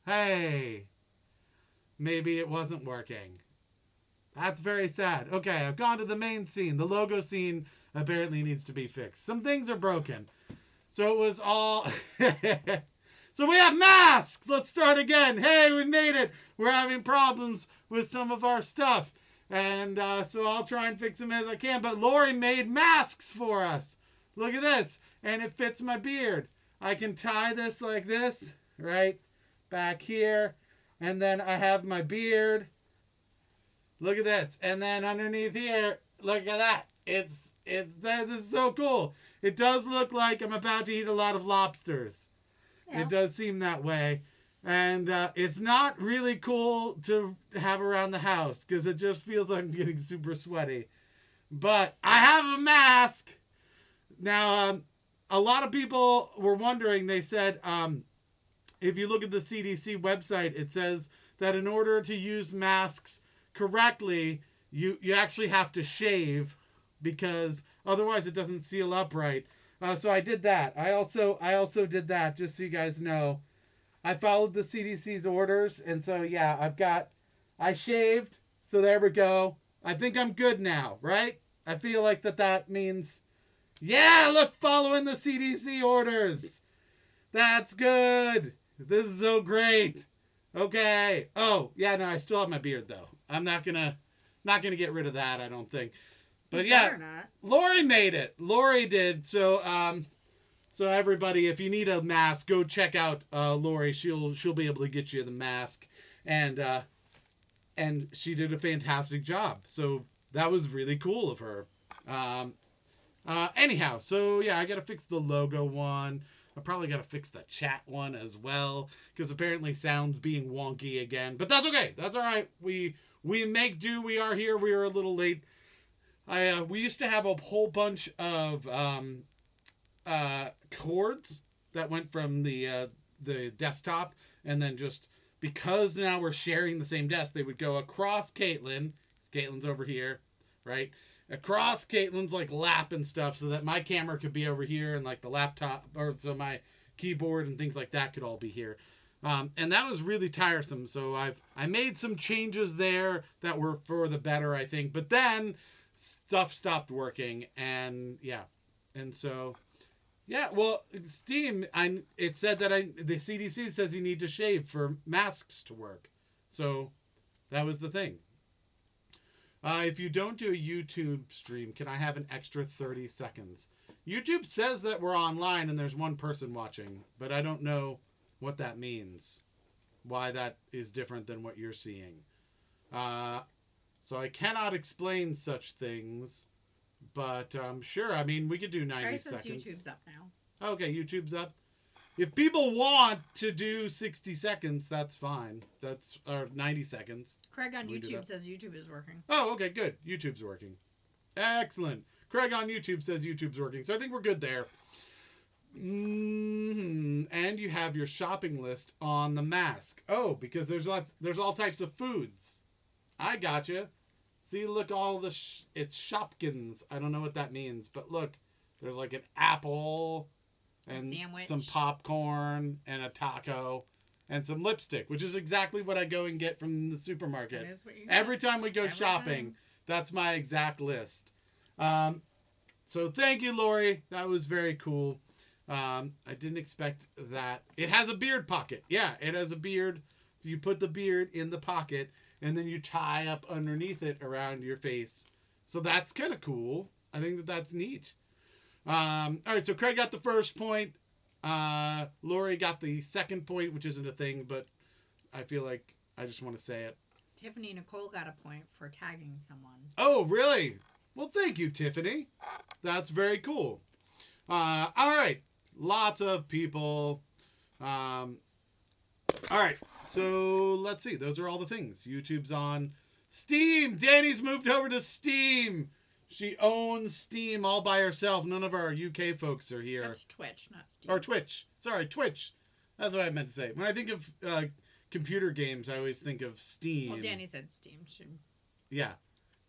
Hey, maybe it wasn't working. That's very sad. Okay, I've gone to the main scene. The logo scene apparently needs to be fixed. Some things are broken. So it was all... So we have masks! Let's start again. Hey, we made it. We're having problems with some of our stuff. And so I'll try and fix them as I can. But Lori made masks for us. Look at this. And it fits my beard. I can tie this like this, right? Back here. And then I have my beard. Look at this. And then underneath here, look at that. This is so cool. It does look like I'm about to eat a lot of lobsters. Yeah. It does seem that way. And it's not really cool to have around the house because it just feels like I'm getting super sweaty. But I have a mask. Now, a lot of people were wondering. They said, if you look at the CDC website, it says that in order to use masks correctly, you actually have to shave because otherwise it doesn't seal up right. So I did that. I also did that, just so you guys know. I followed the CDC's orders, and so yeah, I shaved, so there we go. I think I'm good now, right? I feel like that means, yeah, look, following the CDC orders. That's good. This is so great. Okay. Oh, yeah, no, I still have my beard though. I'm not gonna get rid of that, I don't think. But yeah, Lori made it. Lori did. So so everybody, if you need a mask, go check out Lori. She'll be able to get you the mask, and she did a fantastic job. So that was really cool of her. Anyhow, so yeah, I gotta fix the logo one. I probably gotta fix the chat one as well because apparently sound's being wonky again. But that's okay. That's all right. We make do. We are here. We are a little late. We used to have a whole bunch of cords that went from the desktop, and then just because now we're sharing the same desk, they would go across Caitlin. Caitlin's over here, right? Across Caitlin's like lap and stuff, so that my camera could be over here, and like the laptop or so my keyboard and things like that could all be here. And that was really tiresome. So I made some changes there that were for the better, I think. But then stuff stopped working, and yeah, and so yeah. Well, Steam, it said that the CDC says you need to shave for masks to work, so that was the thing. If you don't do a YouTube stream, can I have an extra 30 seconds? YouTube says that we're online and there's one person watching, but I don't know what that means. Why that is different than what you're seeing. So I cannot explain such things, but sure, I mean, we could do 90 seconds. YouTube's up now. Okay, YouTube's up. If people want to do 60 seconds, that's fine. Or 90 seconds. Craig on YouTube says YouTube is working. Oh, okay, good. YouTube's working. Excellent. Craig on YouTube says YouTube's working. So I think we're good there. Mm-hmm. And you have your shopping list on the mask. Oh, because there's all types of foods. I gotcha. See, look, all it's Shopkins. I don't know what that means, but look, there's like an apple and some popcorn and a taco and some lipstick, which is exactly what I go and get from the supermarket. Every time we go shopping, that's my exact list. So thank you, Lori. That was very cool. I didn't expect that. It has a beard pocket. Yeah, it has a beard. You put the beard in the pocket, and then you tie up underneath it around your face. So that's kind of cool. I think that's neat. All right, so Craig got the first point. Lori got the second point, which isn't a thing, but I feel like I just want to say it. Tiffany Nicole got a point for tagging someone. Oh, really? Well, thank you, Tiffany. That's very cool. All right. Lots of people. All right. So let's see. Those are all the things. YouTube's on Steam. Danny's moved over to Steam. She owns Steam all by herself. None of our UK folks are here. That's Twitch, not Steam. Or Twitch. Sorry, Twitch. That's what I meant to say. When I think of computer games, I always think of Steam. Well, Danny said Steam. Yeah.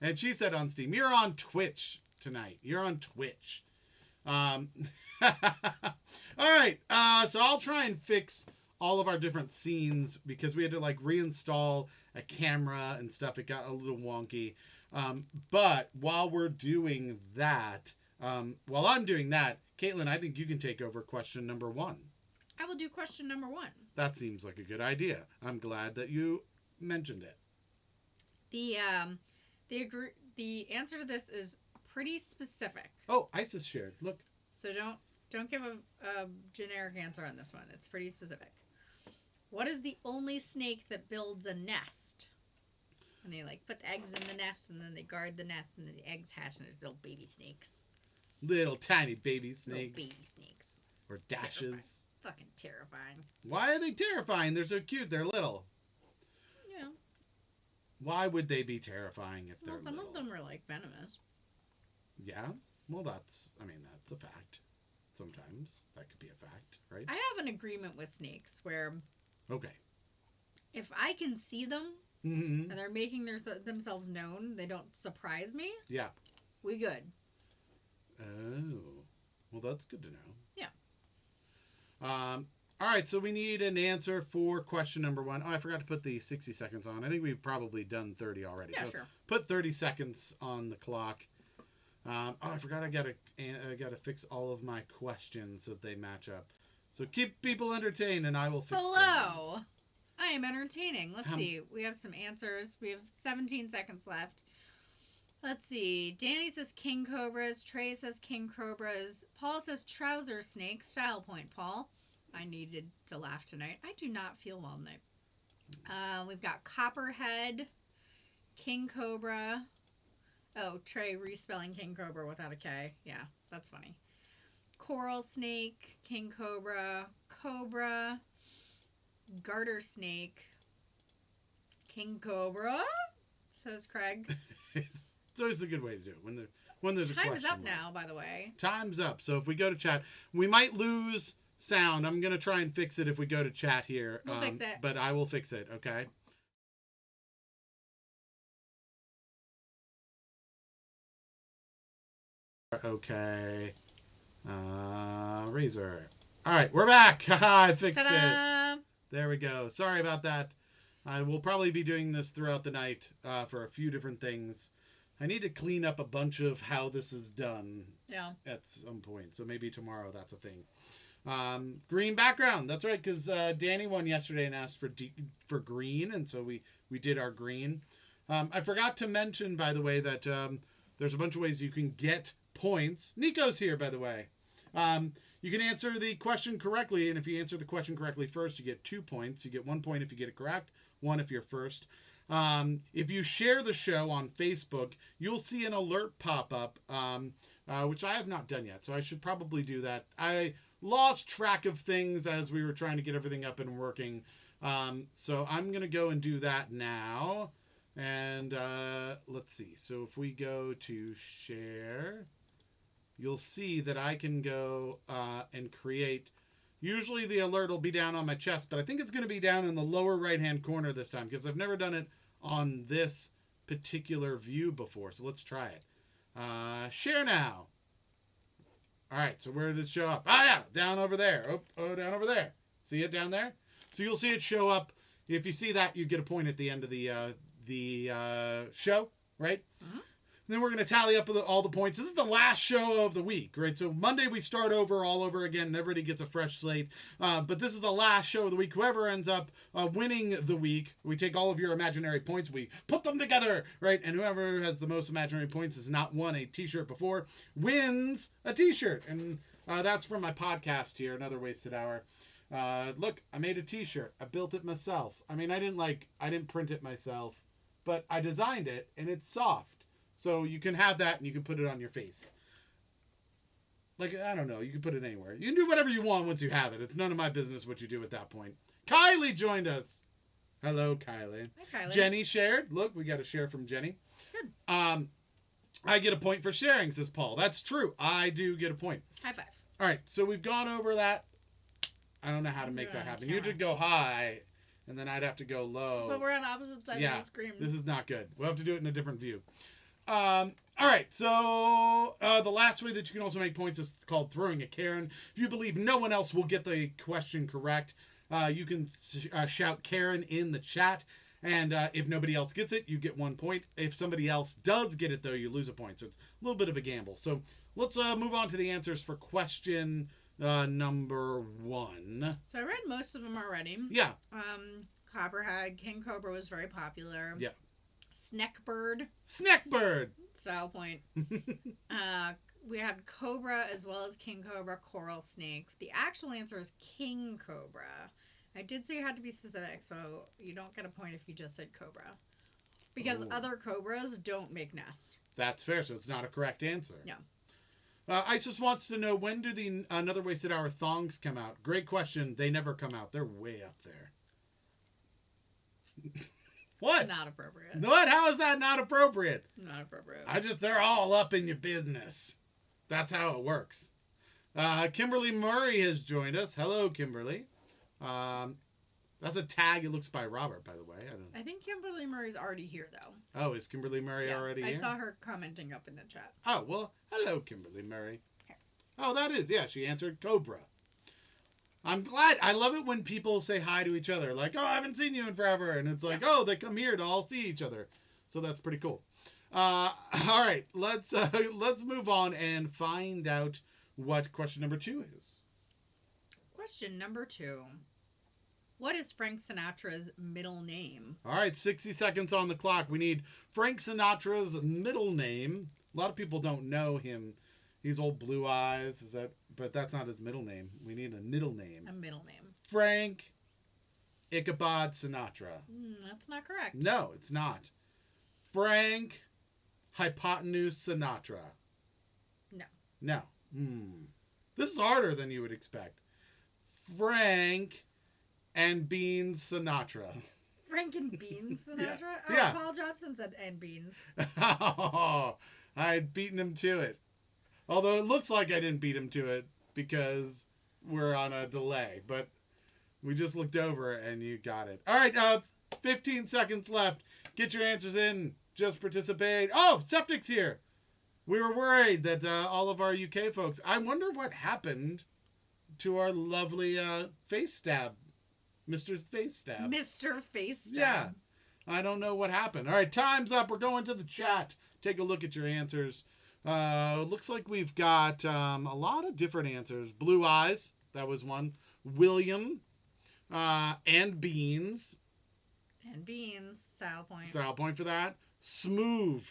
And she said on Steam. You're on Twitch tonight. You're on Twitch. All right. So I'll try and fix all of our different scenes because we had to like reinstall a camera and stuff. It got a little wonky. But while we're doing that, while I'm doing that, Caitlin, I think you can take over question number 1. I will do question number 1. That seems like a good idea. I'm glad that you mentioned it. The answer to this is pretty specific. Oh, Isis shared. Look. So don't give a generic answer on this one. It's pretty specific. What is the only snake that builds a nest? And they like put the eggs in the nest, and then they guard the nest, and then the eggs hatch, and there's little baby snakes. Little tiny baby snakes. Little baby snakes. Or dashes. Terrifying. Fucking terrifying. Why are they terrifying? They're so cute. They're little. Yeah. Why would they be terrifying if they're some little? of them are like venomous. Yeah. Well, that's a fact. Sometimes that could be a fact, right? I have an agreement with snakes where Okay. if I can see them Mm-hmm. and they're making themselves known, they don't surprise me. Yeah. We good. Oh. Well, that's good to know. Yeah. All right, so we need an answer for question number 1. Oh, I forgot to put the 60 seconds on. I think we've probably done 30 already. Yeah, so sure. Put 30 seconds on the clock. Oh, I forgot I gotta fix all of my questions so that they match up. So keep people entertained, and I will fix Hello. things. I am entertaining. Let's see. We have some answers. We have 17 seconds left. Let's see. Danny says king cobras. Trey says king cobras. Paul says trouser snake. Style point, Paul. I needed to laugh tonight. I do not feel well tonight. We've got copperhead, king cobra. Oh, Trey respelling king cobra without a K. Yeah, that's funny. Coral snake, king cobra, cobra, garter snake, king cobra, says Craig. It's always a good way to do it when there's a question. Time is up mark. now, by the way. Time's up. So if we go to chat, we might lose sound. I'm gonna try and fix it if we go to chat here. We'll fix it. But I will fix it. Okay. Okay. Razor. All right, we're back. Haha, I fixed Ta-da! it. There we go. Sorry about that. I will probably be doing this throughout the night for a few different things. I need to clean up a bunch of how this is done at some point. So maybe tomorrow that's a thing. Green background. That's right, because Danny won yesterday and asked for green, and so we did our green. I forgot to mention, by the way, that there's a bunch of ways you can get points. Nico's here, by the way. You can answer the question correctly, and if you answer the question correctly first, you get 2 points. You get 1 point if you get it correct, 1 if you're first. If you share the show on Facebook, you'll see an alert pop up, which I have not done yet, so I should probably do that. I lost track of things as we were trying to get everything up and working, so I'm going to go and do that now. And let's see. So if we go to share, you'll see that I can go and create. Usually the alert will be down on my chest, but I think it's going to be down in the lower right-hand corner this time because I've never done it on this particular view before. So let's try it. Share now. All right, so where did it show up? Ah, yeah, down over there. Oh, down over there. See it down there? So you'll see it show up. If you see that, you get a point at the end of the show, right? Mm-hmm. Then we're going to tally up all the points. This is the last show of the week, right? So Monday we start all over again, and everybody gets a fresh slate. But this is the last show of the week. Whoever ends up winning the week, we take all of your imaginary points, we put them together, right? And whoever has the most imaginary points has not won a T-shirt before wins a T-shirt. And that's from my podcast here, Another Wasted Hour. Look, I made a T-shirt. I built it myself. I mean, I didn't print it myself, but I designed it, and it's soft. So you can have that and you can put it on your face. Like, I don't know. You can put it anywhere. You can do whatever you want once you have it. It's none of my business what you do at that point. Kylie joined us. Hello, Kylie. Hi, Kylie. Jenny shared. Look, we got a share from Jenny. Good. I get a point for sharing, says Paul. That's true. I do get a point. High five. All right. So we've gone over that. I don't know how to make that happen. You should go high, and then I'd have to go low. But we're on opposite sides of the screen. This is not good. We'll have to do it in a different view. All right, so the last way that you can also make points is called throwing a Karen. If you believe no one else will get the question correct, You can shout Karen in the chat. And if nobody else gets it, you get 1 point. If somebody else does get it, though, you lose a point. So it's a little bit of a gamble. So let's move on to the answers for question number 1. So I read most of them already. Yeah. Copperhead, King Cobra was very popular. Yeah. Snackbird. Snackbird. Style point. We had Cobra as well as King Cobra, Coral Snake. The actual answer is King Cobra. I did say you had to be specific, so you don't get a point if you just said Cobra. Because other Cobras don't make nests. That's fair, so it's not a correct answer. No. Isis wants to know, when do the Another Wasted Hour thongs come out? Great question. They never come out. They're way up there. What? Not appropriate. What? How is that not appropriate? Not appropriate. They're all up in your business. That's how it works. Kimberly Murray has joined us. Hello, Kimberly. That's a tag. It looks by Robert, by the way. I think Kimberly Murray's already here, though. Oh, is Kimberly Murray already here? I saw her commenting up in the chat. Oh, well, hello, Kimberly Murray. Oh, that is, yeah, she answered Cobra. I'm glad. I love it when people say hi to each other. Like, oh, I haven't seen you in forever. And it's like, oh, they come here to all see each other. So that's pretty cool. All right, let's move on and find out what question number 2 is. Question number 2. What is Frank Sinatra's middle name? All right, 60 seconds on the clock. We need Frank Sinatra's middle name. A lot of people don't know him. He's old Blue Eyes. But that's not his middle name. We need a middle name. A middle name. Frank Ichabod Sinatra. That's not correct. No, it's not. Frank Hypotenuse Sinatra. No. No. This is harder than you would expect. Frank and Beans Sinatra. Frank and Beans Sinatra? Yeah. Paul Jobson said and Beans. Oh, I had beaten him to it. Although it looks like I didn't beat him to it because we're on a delay. But we just looked over and you got it. All right, 15 seconds left. Get your answers in. Just participate. Oh, Septic's here. We were worried that all of our UK folks... I wonder what happened to our lovely face stab. Mr. Face Stab. Mr. Face Stab. Yeah. I don't know what happened. All right, time's up. We're going to the chat. Take a look at your answers. Looks like we've got a lot of different answers. Blue Eyes. That was one. William. And Beans. And Beans. Style point. Style point for that. Smooth.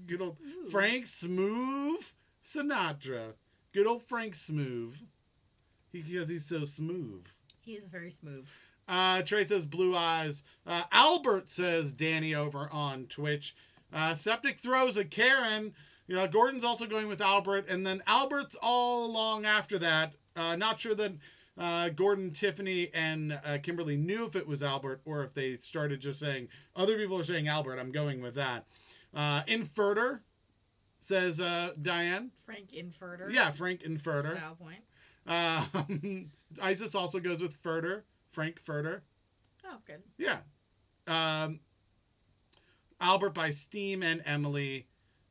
Good old Frank Smooth Sinatra. Good old Frank Smooth. Because he's so smooth. He is very smooth. Trey says Blue Eyes. Albert says Danny over on Twitch. Septic throws a Karen. Gordon's also going with Albert. And then Albert's all along after that. Not sure that Gordon, Tiffany, and Kimberly knew if it was Albert or if they started just saying, other people are saying Albert. I'm going with that. Inferter, says Diane. Frank Inferter. Yeah, Frank Inferter. Style point. Isis also goes with Furter. Frank Furter. Oh, good. Yeah. Albert by Steam and Emily.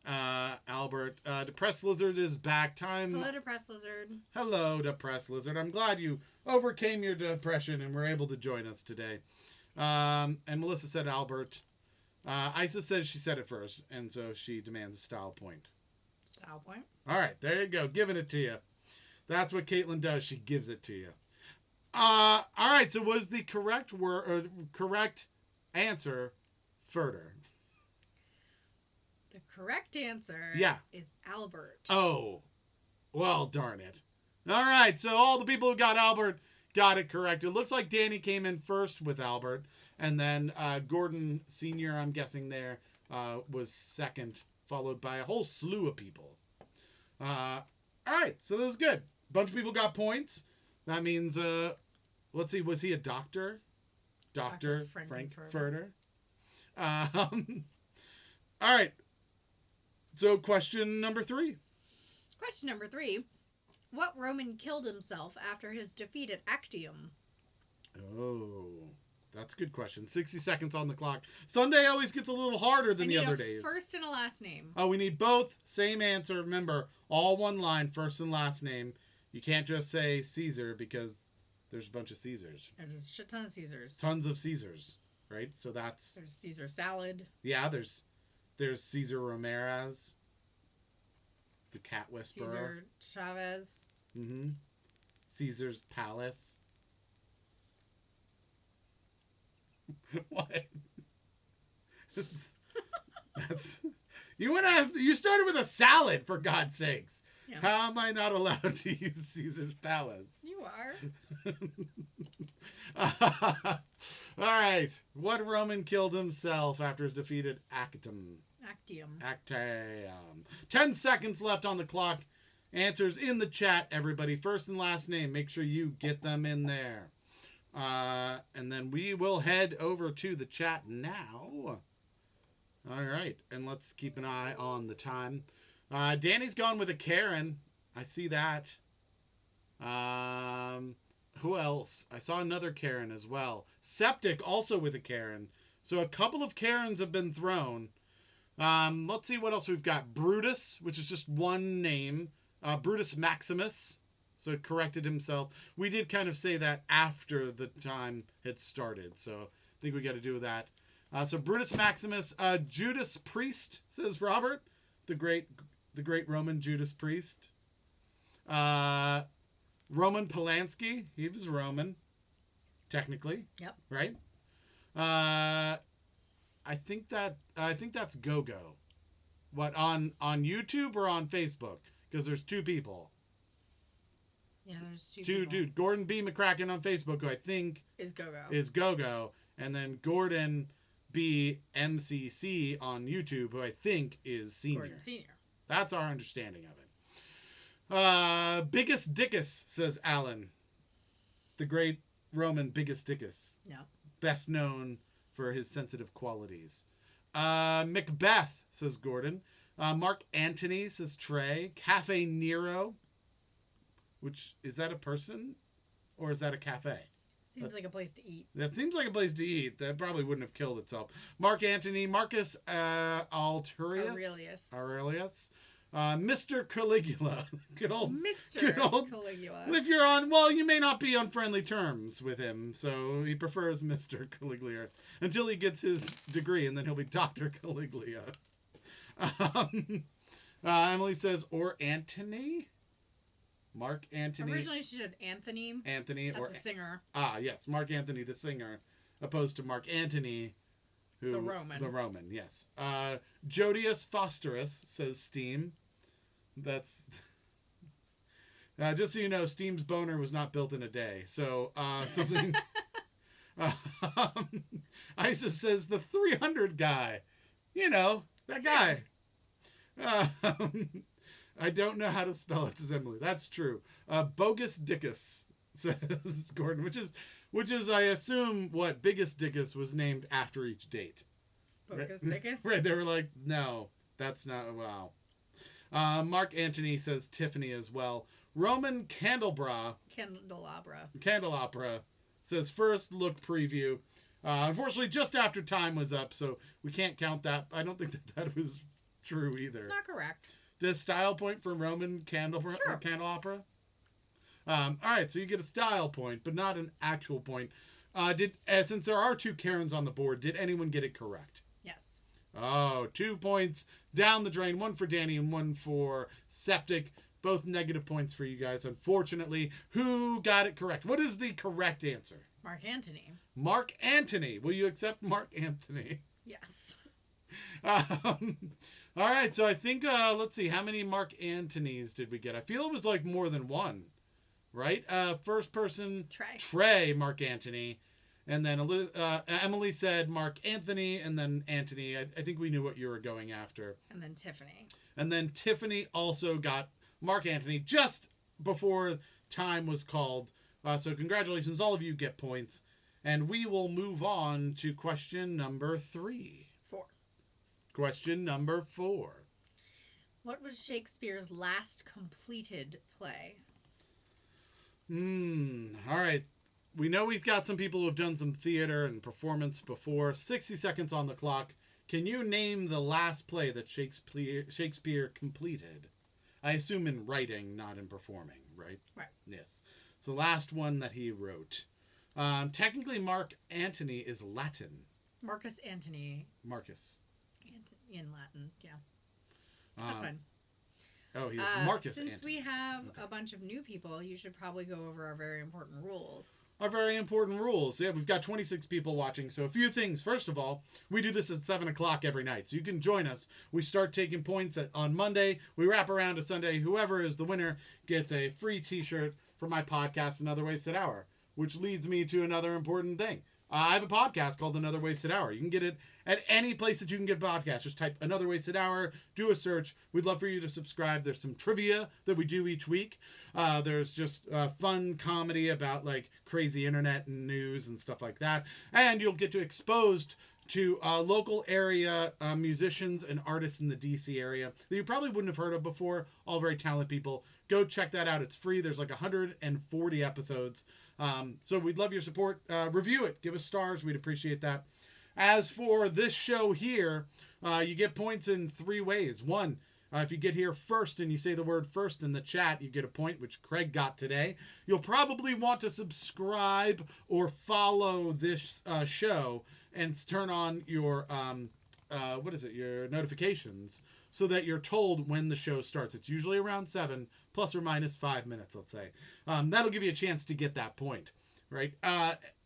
Albert. Depressed Lizard is back. Hello, Depressed Lizard. Hello, Depressed Lizard. I'm glad you overcame your depression and were able to join us today. And Melissa said Albert. Isis says she said it first, and so she demands a style point. Style point. All right, there you go. Giving it to you. That's what Caitlin does. She gives it to you. All right. So was the correct answer Furter? The correct answer is Albert. Oh, well, darn it. All right. So all the people who got Albert got it correct. It looks like Danny came in first with Albert. And then Gordon Sr., I'm guessing there, was second, followed by a whole slew of people. All right. So that was good. Bunch of people got points. That means, let's see, was he a doctor? Dr. Frank Furter. All right. So question number 3. Question number 3. What Roman killed himself after his defeat at Actium? Oh, that's a good question. 60 seconds on the clock. Sunday always gets a little harder than the other days. First and a last name. Oh, we need both. Same answer. Remember, all one line, first and last name. You can't just say Caesar because There's a bunch of Caesars. There's a shit ton of Caesars. Tons of Caesars, right? So that's... There's Caesar salad. Yeah, there's Caesar Ramirez. The cat whisperer. Caesar Chavez. Mm-hmm. Caesar's Palace. What? That's... You started with a salad, for God's sakes. Yeah. How am I not allowed to use Caesar's Palace? You are. All right. What Roman killed himself after his defeat at Actium? Actium. 10 seconds left on the clock. Answers in the chat, everybody. First and last name. Make sure you get them in there. And then we will head over to the chat now. All right. And let's keep an eye on the time. Danny's gone with a Karen. I see that. Who else? I saw another Karen as well. Septic also with a Karen. So a couple of Karens have been thrown. Let's see what else we've got. Brutus, which is just one name. Brutus Maximus. So it corrected himself. We did kind of say that after the time had started. So I think we got to do that. So Brutus Maximus. Judas Priest, says Robert. The great Roman Judas Priest. Roman Polanski. He was Roman. Technically. Yep. Right? I think that's Go-Go. What, on YouTube or on Facebook? Because there's two people. Yeah, there's two people. Dude, Gordon B. McCracken on Facebook, who I think is Go-Go. And then Gordon B. MCC on YouTube, who I think is Senior. Gordon Senior. That's our understanding of it. Biggest Dickus, says Alan. The great Roman Biggest Dickus. Yeah. Best known for his sensitive qualities. Macbeth, says Gordon. Mark Antony, says Trey. Cafe Nero. Which, is that a person? Or is that a cafe? Seems like a place to eat. That seems like a place to eat. That probably wouldn't have killed itself. Mark Antony. Marcus Aurelius. Mr. Caligula. Good old Caligula. If you're on, well, you may not be on friendly terms with him, so he prefers Mr. Caligula until he gets his degree, and then he'll be Dr. Caligula. Emily says, or Antony? Mark Antony. Originally she said Anthony. That's a singer. Yes. Mark Antony, the singer, opposed to Mark Antony, who... The Roman, yes. Jodius Fosterus, says Steam. That's... just so you know, Steam's boner was not built in a day. So, something... Isis says, the 300 guy. You know, that guy. I don't know how to spell it, says Emily. That's true. Bogus Dickus, says Gordon, which is, I assume, what Biggest Dickus was named after each date. Bogus Dickus? Right, they were like, no, that's not, wow. Mark Antony says Tiffany as well. Roman Candelabra says first look preview. Unfortunately, just after time was up, so we can't count that. I don't think that was true either. It's not correct. Does style point for Roman Candelabra? Sure. Candelabra? All right, so you get a style point, but not an actual point. Since there are two Karens on the board, did anyone get it correct? Yes. Oh, 2 points down the drain. One for Danny and one for Septic. Both negative points for you guys, unfortunately. Who got it correct? What is the correct answer? Mark Antony. Mark Antony. Will you accept Mark Antony? Yes. All right, so I think, let's see, how many Mark Antonys did we get? I feel it was like more than one, right? First person, Trey Mark Antony. And then Emily said Mark Anthony, and then Antony. I think we knew what you were going after. And then Tiffany. And then Tiffany also got Mark Antony just before time was called. So congratulations, all of you get points. And we will move on to question number 3. Question number 4. What was Shakespeare's last completed play? All right. We know we've got some people who have done some theater and performance before. 60 seconds on the clock. Can you name the last play that Shakespeare completed? I assume in writing, not in performing, right? Right. Yes. It's the last one that he wrote. Technically, Mark Antony is Latin. Marcus Antony. Marcus. In Latin, yeah. That's fine. Oh, he was Marcus Since Antony. we have a bunch of new people, you should probably go over our very important rules. Our very important rules. Yeah, we've got 26 people watching. So a few things. First of all, we do this at 7 o'clock every night. So you can join us. We start taking points on Monday. We wrap around to Sunday. Whoever is the winner gets a free t-shirt for my podcast, Another Wasted Hour. Which leads me to another important thing. I have a podcast called Another Wasted Hour. You can get it at any place that you can get podcasts. Just type Another Wasted Hour, do a search. We'd love for you to subscribe. There's some trivia that we do each week. There's just fun comedy about like crazy internet and news and stuff like that. And you'll get to exposed to local area musicians and artists in the DC area that you probably wouldn't have heard of before. All very talented people. Go check that out. It's free. There's like 140 episodes. So we'd love your support. Review it. Give us stars. We'd appreciate that. As for this show here, you get points in 3 ways. One, if you get here first and you say the word first in the chat, you get a point, which Craig got today. You'll probably want to subscribe or follow this show and turn on your, your notifications so that you're told when the show starts. It's usually around 7, plus or minus 5 minutes, let's say. That'll give you a chance to get that point, right?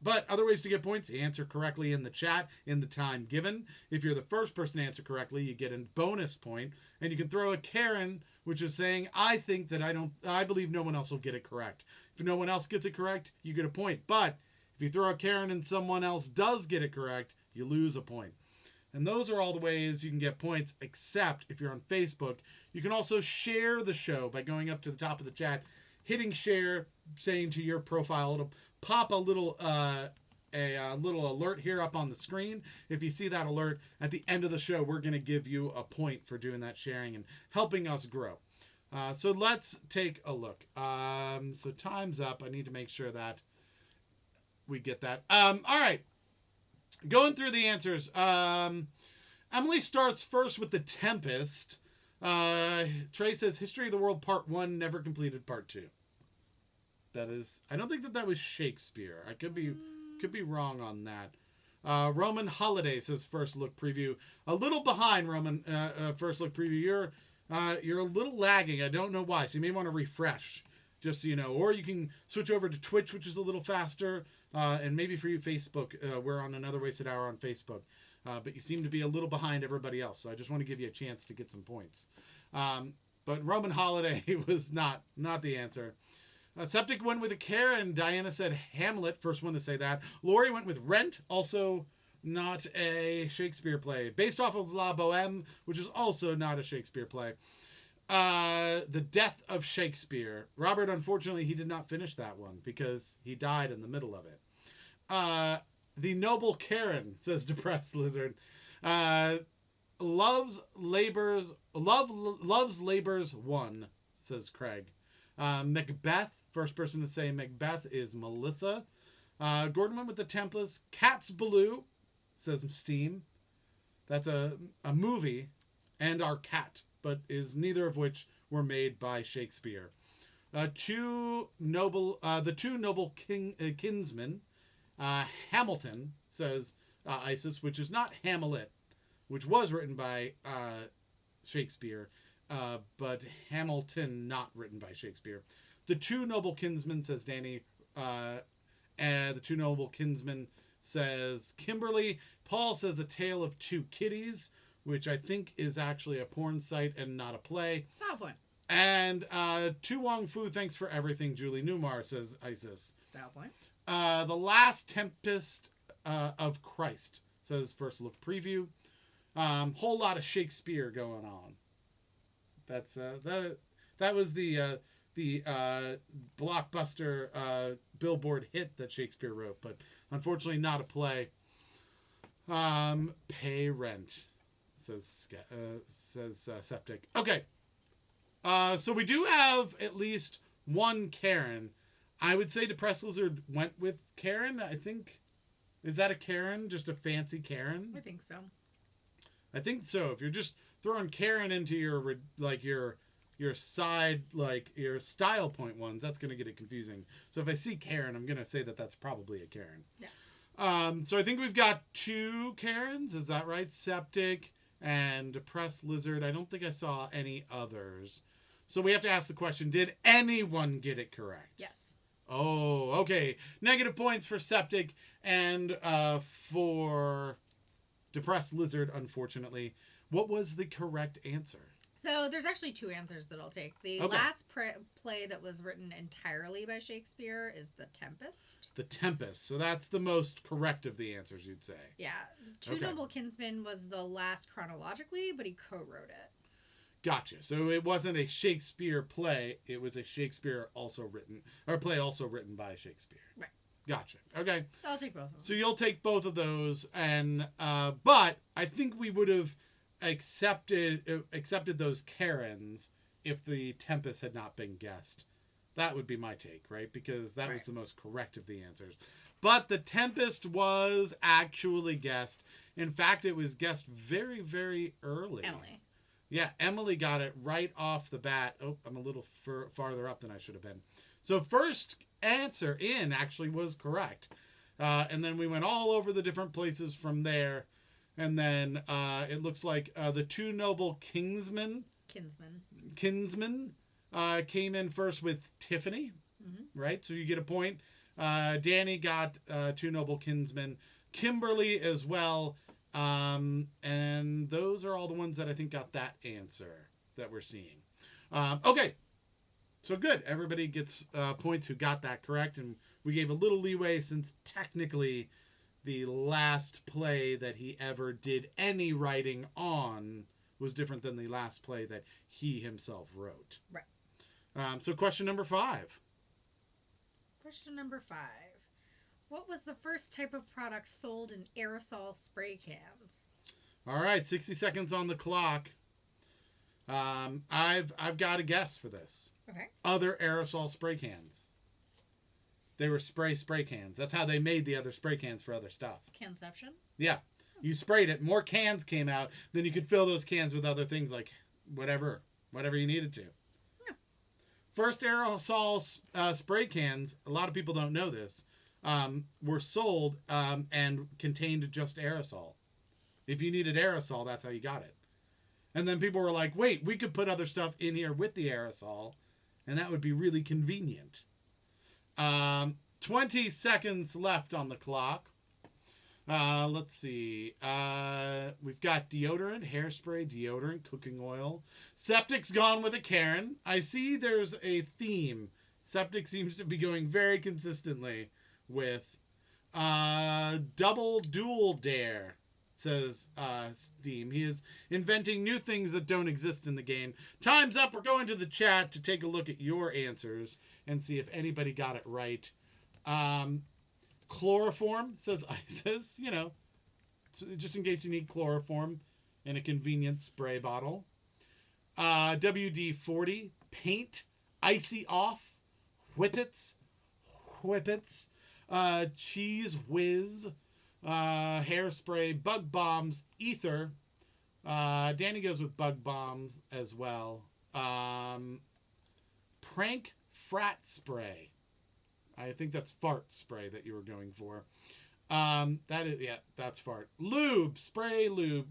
But other ways to get points, answer correctly in the chat in the time given. If you're the first person to answer correctly, you get a bonus point. And you can throw a Karen, which is saying, I believe no one else will get it correct. If no one else gets it correct, you get a point. But if you throw a Karen and someone else does get it correct, you lose a point. And those are all the ways you can get points, except if you're on Facebook. You can also share the show by going up to the top of the chat, hitting share, saying to your profile. It'll pop a little alert here up on the screen. If you see that alert, at the end of the show, we're going to give you a point for doing that sharing and helping us grow. So let's take a look. So time's up. I need to make sure that we get that. All right. Going through the answers. Emily starts first with The Tempest. Trey says, History of the World Part 1, never completed Part 2. That is, I don't think that was Shakespeare. I could be wrong on that. Roman Holiday says, First Look Preview. A little behind, Roman, First Look Preview. You're a little lagging. I don't know why. So you may want to refresh, just so you know. Or you can switch over to Twitch, which is a little faster. And maybe for you, Facebook, we're on Another Wasted Hour on Facebook. But you seem to be a little behind everybody else. So I just want to give you a chance to get some points. But Roman Holiday was not the answer. Septic went with a Karen. Diana said Hamlet, first one to say that. Lori went with Rent, also not a Shakespeare play. Based off of La Boheme, which is also not a Shakespeare play. The Death of Shakespeare. Robert, unfortunately, he did not finish that one because he died in the middle of it. The Noble Karen, says Depressed Lizard. Loves Labors 1, says Craig. Macbeth, first person to say Macbeth is Melissa. Gordon went with The Tempest. Cat's Baloo, says Steam. That's a movie and our cat, but is neither of which were made by Shakespeare. The two noble kinsmen. Hamilton, says Isis, which is not Hamlet, which was written by Shakespeare, but Hamilton not written by Shakespeare. The Two Noble Kinsmen, says Danny. And the Two Noble Kinsmen, says Kimberly. Paul says A Tale of Two Kitties, which I think is actually a porn site and not a play. Style point. And Tu Wong Fu, thanks for everything, Julie Newmar, says Isis. Style point. The Last Tempest of Christ, says First Look Preview. Whole lot of Shakespeare going on. That's that was the blockbuster Billboard hit that Shakespeare wrote, but unfortunately not a play. Pay rent, says Septic. Okay, so we do have at least one Karen. I would say Depressed Lizard went with Karen. I think, is that a Karen? Just a fancy Karen? I think so. I think so. If you're just throwing Karen into your your side, like your style point ones, that's going to get it confusing. So if I see Karen, I'm going to say that that's probably a Karen. Yeah. So I think we've got 2 Karens. Is that right? Septic and Depressed Lizard. I don't think I saw any others. So we have to ask the question, did anyone get it correct? Yes. Oh, okay. Negative points for Septic and for Depressed Lizard, unfortunately. What was the correct answer? So there's actually 2 answers that I'll take. The last play that was written entirely by Shakespeare is The Tempest. The Tempest. So that's the most correct of the answers, you'd say. Yeah. Two Noble Kinsmen was the last chronologically, but he co-wrote it. Gotcha. So it wasn't a Shakespeare play. It was a Shakespeare also written, or play also written by Shakespeare. Right. Gotcha. Okay. I'll take both of them. So you'll take both of those, and but I think we would have accepted those Karens if the Tempest had not been guessed. That would be my take, right? Because that was the most correct of the answers. But the Tempest was actually guessed. In fact, it was guessed very, very early. Emily. Yeah, Emily got it right off the bat. Oh, I'm a little farther up than I should have been. So first answer in actually was correct. And then we went all over the different places from there. And then it looks like the 2 Noble Kinsmen came in first with Tiffany, right? So you get a point. Danny got 2 Noble Kinsmen. Kimberly as well. And those are all the ones that I think got that answer that we're seeing. Okay. So good. Everybody gets points who got that correct. And we gave a little leeway since technically the last play that he ever did any writing on was different than the last play that he himself wrote. Right. So question number 5. Question number 5. What was the first type of product sold in aerosol spray cans? All right, 60 seconds on the clock. I've got a guess for this. Okay. Other aerosol spray cans. They were spray cans. That's how they made the other spray cans for other stuff. Canception? Yeah. You sprayed it. More cans came out. Then you could fill those cans with other things like whatever you needed to. Yeah. First aerosol spray cans, a lot of people don't know this, were sold and contained just aerosol. If you needed aerosol, that's how you got it. And then people were like, wait, we could put other stuff in here with the aerosol, and that would be really convenient. 20 seconds left on the clock. Let's see. We've got deodorant, hairspray, deodorant, cooking oil. Septic's gone with a Karen. I see there's a theme. Septic seems to be going very consistently with dual dare, says Steam. He is inventing new things that don't exist in the game. Time's up. We're going to the chat to take a look at your answers and see if anybody got it right. Chloroform, says Isis. You know, just in case you need chloroform in a convenient spray bottle. WD-40, paint, icy off, whippets, cheese whiz, hairspray, bug bombs, ether. Danny goes with bug bombs as well. Prank frat spray. I think that's fart spray that you were going for. That's fart. Lube, spray lube.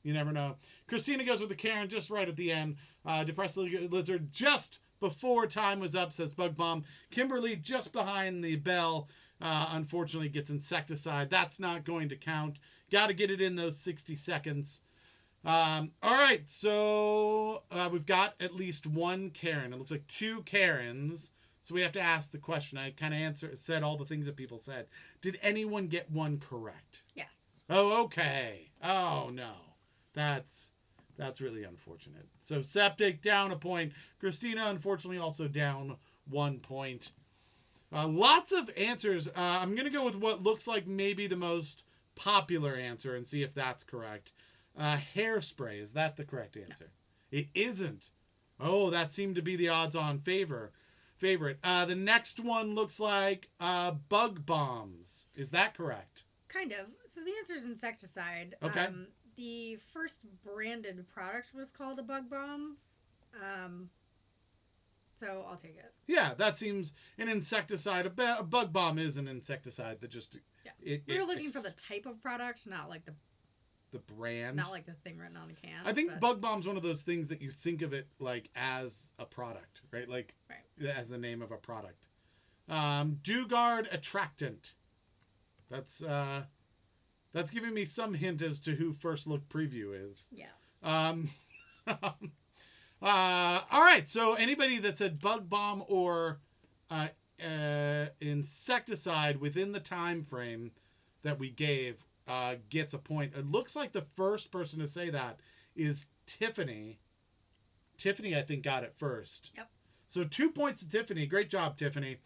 You never know. Christina goes with the Karen just right at the end. Depressed Lizard just before time was up, says Bug Bomb. Kimberly just behind the bell, unfortunately gets insecticide. That's not going to count. Got to get it in those 60 seconds. All right, so we've got at least one Karen. It looks like 2 Karens. So we have to ask the question. I kind of said all the things that people said. Did anyone get one correct? Yes. Oh, okay. Oh, no. That's really unfortunate. So Septic down a point. Christina, unfortunately, also down 1 point. Lots of answers. I'm going to go with what looks like maybe the most popular answer and see if that's correct. Hairspray. Is that the correct answer? No. It isn't. Oh, that seemed to be the odds-on favorite. The next one looks like bug bombs. Is that correct? Kind of. So the answer is insecticide. Okay. The first branded product was called a bug bomb. So I'll take it. Yeah, that seems an insecticide. A bug bomb is an insecticide that just... Yeah. We were looking for the type of product, not like the brand. Not like the thing written on the can. I think bug bomb's one of those things that you think of it like as a product, right? Like as the name of a product. Dugard Attractant. That's giving me some hint as to who First Look Preview is. Yeah. All right. So anybody that said bug bomb or insecticide within the time frame that we gave gets a point. It looks like the first person to say that is Tiffany. Tiffany, I think, got it first. Yep. So 2 points to Tiffany. Great job, Tiffany.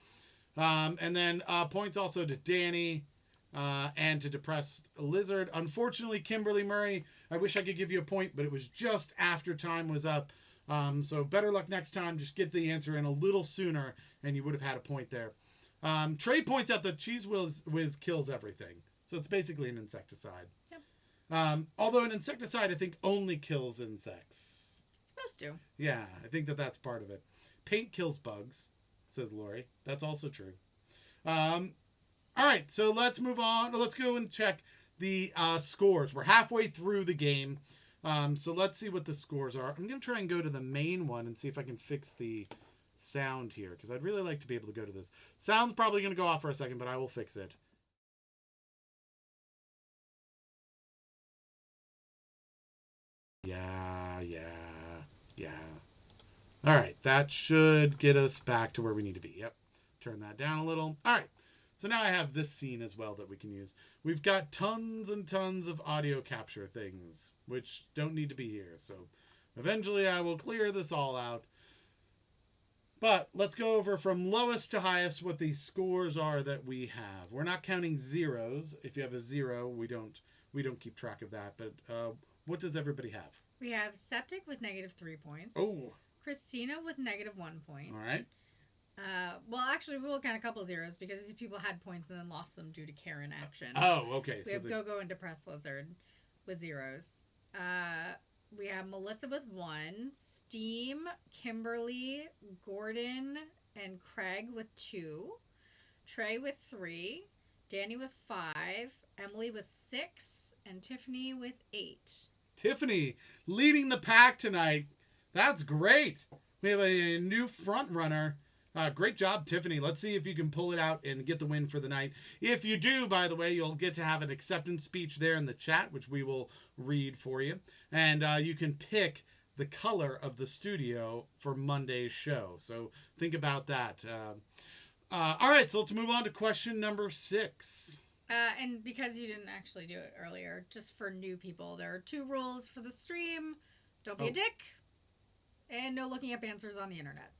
And then points also to Danny and to Depressed Lizard. Unfortunately, Kimberly Murray, I wish I could give you a point, but it was just after time was up. So better luck next time. Just get the answer in a little sooner, and you would have had a point there. Trey points out that Cheese Whiz kills everything. So it's basically an insecticide. Yep. Although an insecticide, I think, only kills insects. It's supposed to. Yeah, I think that's part of it. Paint kills bugs, says Lori. That's also true. All right, so let's move on. Let's go and check the scores. We're halfway through the game. So let's see what the scores are. I'm going to try and go to the main one and see if I can fix the sound here, because I'd really like to be able to go to this. Sound's probably going to go off for a second, but I will fix it. Yeah. All right, that should get us back to where we need to be. Yep. Turn that down a little. All right. So now I have this scene as well that we can use. We've got tons and tons of audio capture things, which don't need to be here. So eventually I will clear this all out. But let's go over from lowest to highest what the scores are that we have. We're not counting zeros. If you have a zero, we don't keep track of that. But what does everybody have? We have Septic with -3 points. Oh. Christina with -1 point. All right. Well, actually, we will count a couple zeros because these people had points and then lost them due to Karen action. Oh, okay. We have Go-Go and Depressed Lizard with zeros. We have Melissa with 1, Steam, Kimberly, Gordon, and Craig with 2, Trey with 3, Danny with 5, Emily with 6, and Tiffany with 8. Tiffany leading the pack tonight. That's great. We have a new front runner. Great job, Tiffany. Let's see if you can pull it out and get the win for the night. If you do, by the way, you'll get to have an acceptance speech there in the chat, which we will read for you. And you can pick the color of the studio for Monday's show. So think about that. All right, so let's move on to question number 6. And because you didn't actually do it earlier, just for new people, there are 2 rules for the stream. Don't be a dick. And no looking up answers on the internet.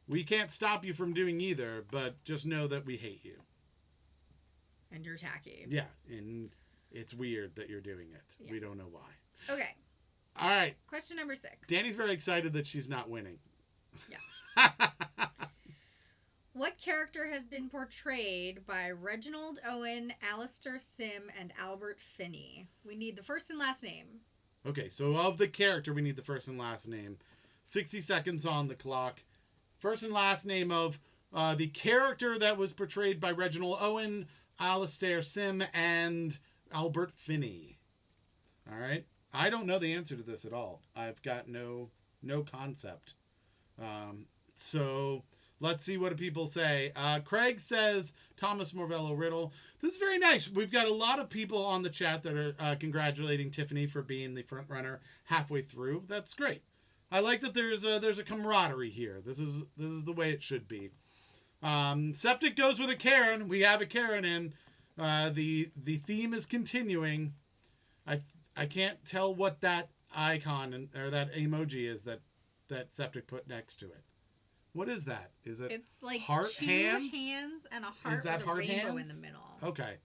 We can't stop you from doing either, but just know that we hate you. And you're tacky. Yeah, and it's weird that you're doing it. Yeah. We don't know why. Okay. All right. Question number 6. Danny's very excited that she's not winning. Yeah. What character has been portrayed by Reginald Owen, Alistair Sim, and Albert Finney? We need the first and last name. Okay, so of the character, we need the first and last name. 60 seconds on the clock. First and last name of the character that was portrayed by Reginald Owen, Alistair Sim, and Albert Finney. All right. I don't know the answer to this at all. I've got no concept. So let's see what people say. Craig says Thomas Morvello Riddle. This is very nice. We've got a lot of people on the chat that are congratulating Tiffany for being the front runner halfway through. That's great. I like that there's a camaraderie here. This is the way it should be. Septic goes with a Karen. We have a Karen in. The theme is continuing. I can't tell what that icon or that emoji is that Septic put next to it. What is that? Is it? It's like heart 2 hands and a heart with a rainbow in the middle. Okay,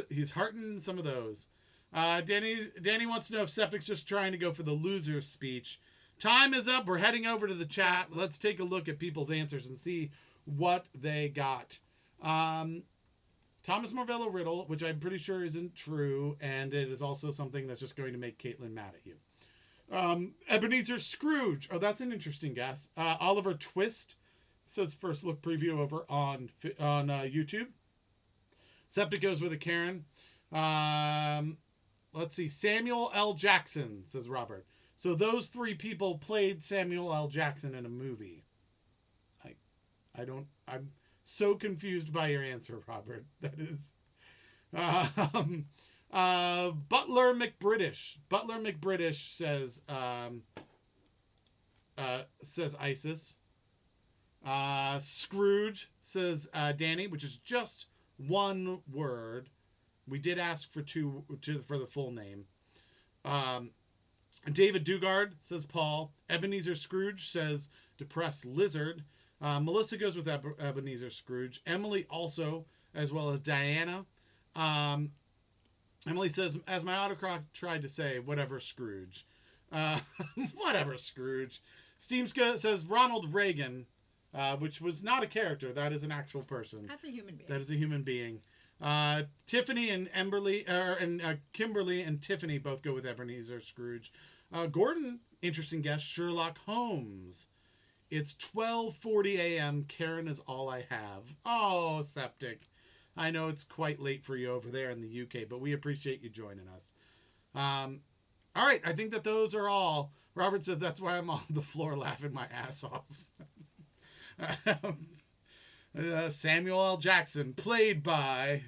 he's hearting some of those. Danny wants to know if Septic's just trying to go for the loser speech. Time is up. We're heading over to the chat. Let's take a look at people's answers and see what they got. Thomas Morvello Riddle, which I'm pretty sure isn't true, and it is also something that's just going to make Caitlin mad at you. Ebenezer Scrooge. Oh, that's an interesting guess. Oliver Twist says first look preview over on YouTube. Septic goes with a Karen. Let's see. Samuel L. Jackson, says Robert. So those three people played Samuel L. Jackson in a movie. I'm so confused by your answer, Robert. That is. Butler McBritish. Butler McBritish says Isis. Scrooge says Danny, which is just one word. We did ask for two for the full name. David Dugard says Paul. Ebenezer Scrooge says depressed lizard. Melissa goes with Ebenezer Scrooge. Emily also, as well as Diana. Emily says, as my autocrat tried to say, whatever Scrooge. Whatever Scrooge. Steamska says Ronald Reagan, which was not a character. That is an actual person. That's a human being. That is a human being. Tiffany and Kimberly and Tiffany both go with Ebenezer Scrooge. Gordon, interesting guess, Sherlock Holmes. It's 12:40 a.m. Karen is all I have. Oh, Septic. I know it's quite late for you over there in the UK, but we appreciate you joining us. All right, I think that those are all. Robert said that's why I'm on the floor laughing my ass off. Samuel L. Jackson, played by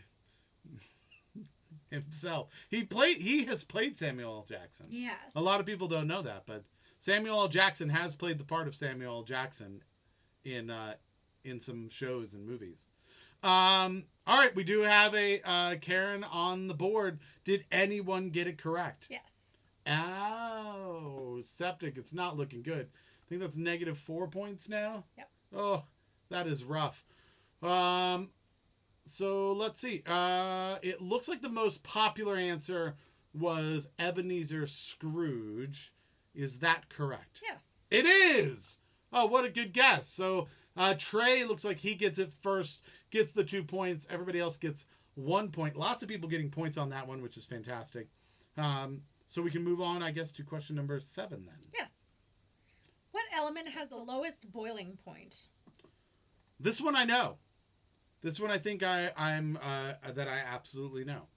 himself. He has played Samuel L. Jackson. Yes. A lot of people don't know that, but Samuel L. Jackson has played the part of Samuel L. Jackson in some shows and movies. All right, we do have a Karen on the board. Did anyone get it correct? Yes. Oh, Septic, it's not looking good. I think that's -4 points now. Yep. Oh, that is rough. So let's see. It looks like the most popular answer was Ebenezer Scrooge. Is that correct? Yes. It is! Oh, what a good guess. So Trey looks like he gets it first, gets the 2 points. Everybody else gets 1 point. Lots of people getting points on that one, which is fantastic. So we can move on, I guess, to question number 7 then. Yes. What element has the lowest boiling point? This one I know. This one I think I'm that I absolutely know.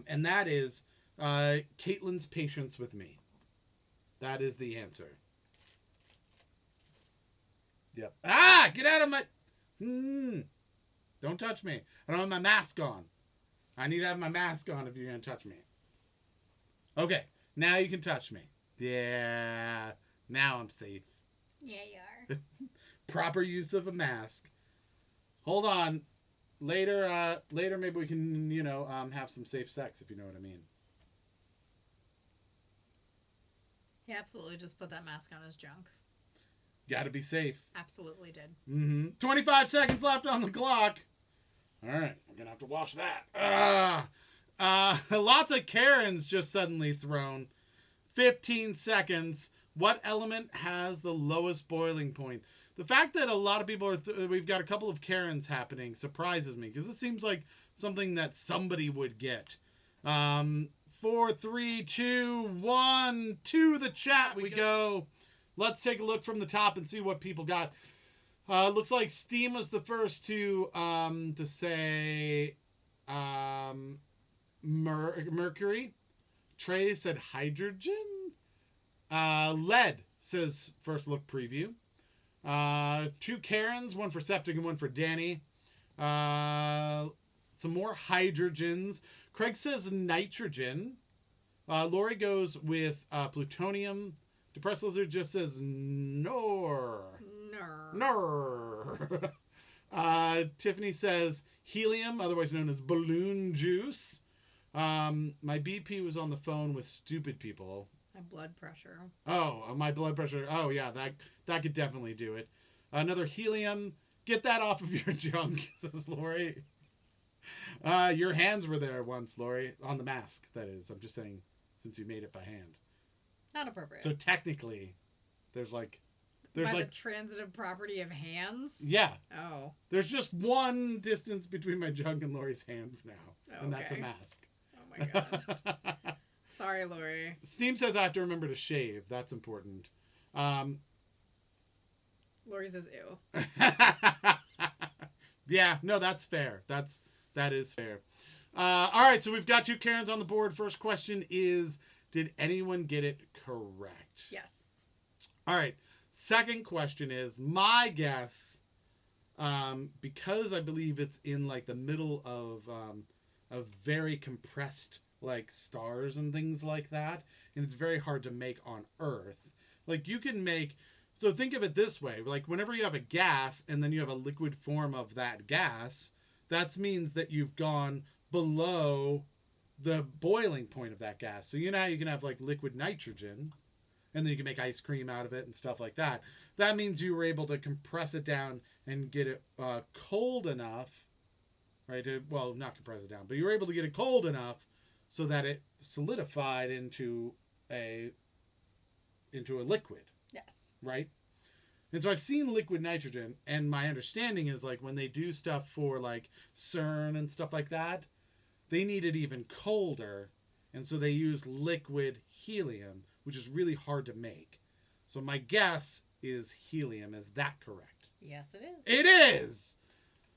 And that is Caitlin's patience with me. That is the answer. Yep. Ah! Get out of my... Don't touch me. I don't have my mask on. I need to have my mask on if you're going to touch me. Okay. Now you can touch me. Yeah. Now I'm safe. Yeah, you are. Proper use of a mask. Hold on. Later maybe we can, have some safe sex, if you know what I mean. He absolutely just put that mask on his junk. Gotta be safe. Absolutely did. 25 seconds left on the clock. All right. We're going to have to wash that. Lots of Karens just suddenly thrown. 15 seconds. What element has the lowest boiling point? The fact that a lot of people we've got a couple of Karens happening surprises me, because it seems like something that somebody would get. 4, 3, 2, 1, to the chat we go. Let's take a look from the top and see what people got. Looks like Steam was the first to say mercury. Trey said hydrogen. Lead says first look preview. 2 Karens, one for Septic and one for Danny. Some more hydrogens. Craig says nitrogen. Lori goes with plutonium. Depressed Lizard just says Nor. Tiffany says helium, otherwise known as balloon juice. My BP was on the phone with stupid people. My blood pressure. Oh, my blood pressure. Oh, yeah, that could definitely do it. Another helium. Get that off of your junk, says Lori. Your hands were there once, Lori, on the mask, that is. I'm just saying, since you made it by hand. Not appropriate. So technically, there's by the transitive property of hands? Yeah. Oh. There's just one distance between my junk and Lori's hands now. Okay. And that's a mask. Oh my god. Sorry, Lori. Steam says I have to remember to shave. That's important. Lori says ew. Yeah, no, that's fair. That is fair. All right, so we've got 2 Karens on the board. First question is, did anyone get it correct? Yes. All right. Second question is, my guess, because I believe it's in like the middle of very compressed like stars and things like that, and it's very hard to make on Earth. Like you can make, so think of it this way, like whenever you have a gas and then you have a liquid form of that gas, that means that you've gone below the boiling point of that gas. So you know how you can have like liquid nitrogen, and then you can make ice cream out of it and stuff like that. That means you were able to compress it down and get it cold enough, right? Well, not compress it down, but you were able to get it cold enough so that it solidified into a liquid. Yes. Right? And so I've seen liquid nitrogen, and my understanding is like when they do stuff for like CERN and stuff like that, they need it even colder, and so they use liquid helium, which is really hard to make. So my guess is helium. Is that correct? Yes, it is. It is!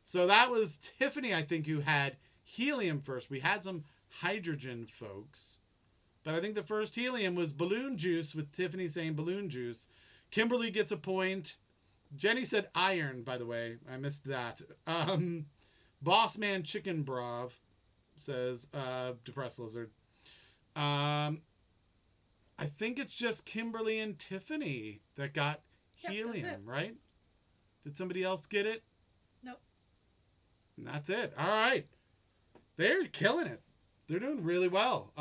So that was Tiffany, I think, who had helium first. We had some hydrogen folks, but I think the first helium was balloon juice, with Tiffany saying balloon juice. Kimberly gets a point. Jenny said iron, by the way. I missed that. Bossman Chicken Brav says Depressed Lizard. I think it's just Kimberly and Tiffany that got helium, right? Did somebody else get it? Nope. And that's it. All right. They're killing it. They're doing really well.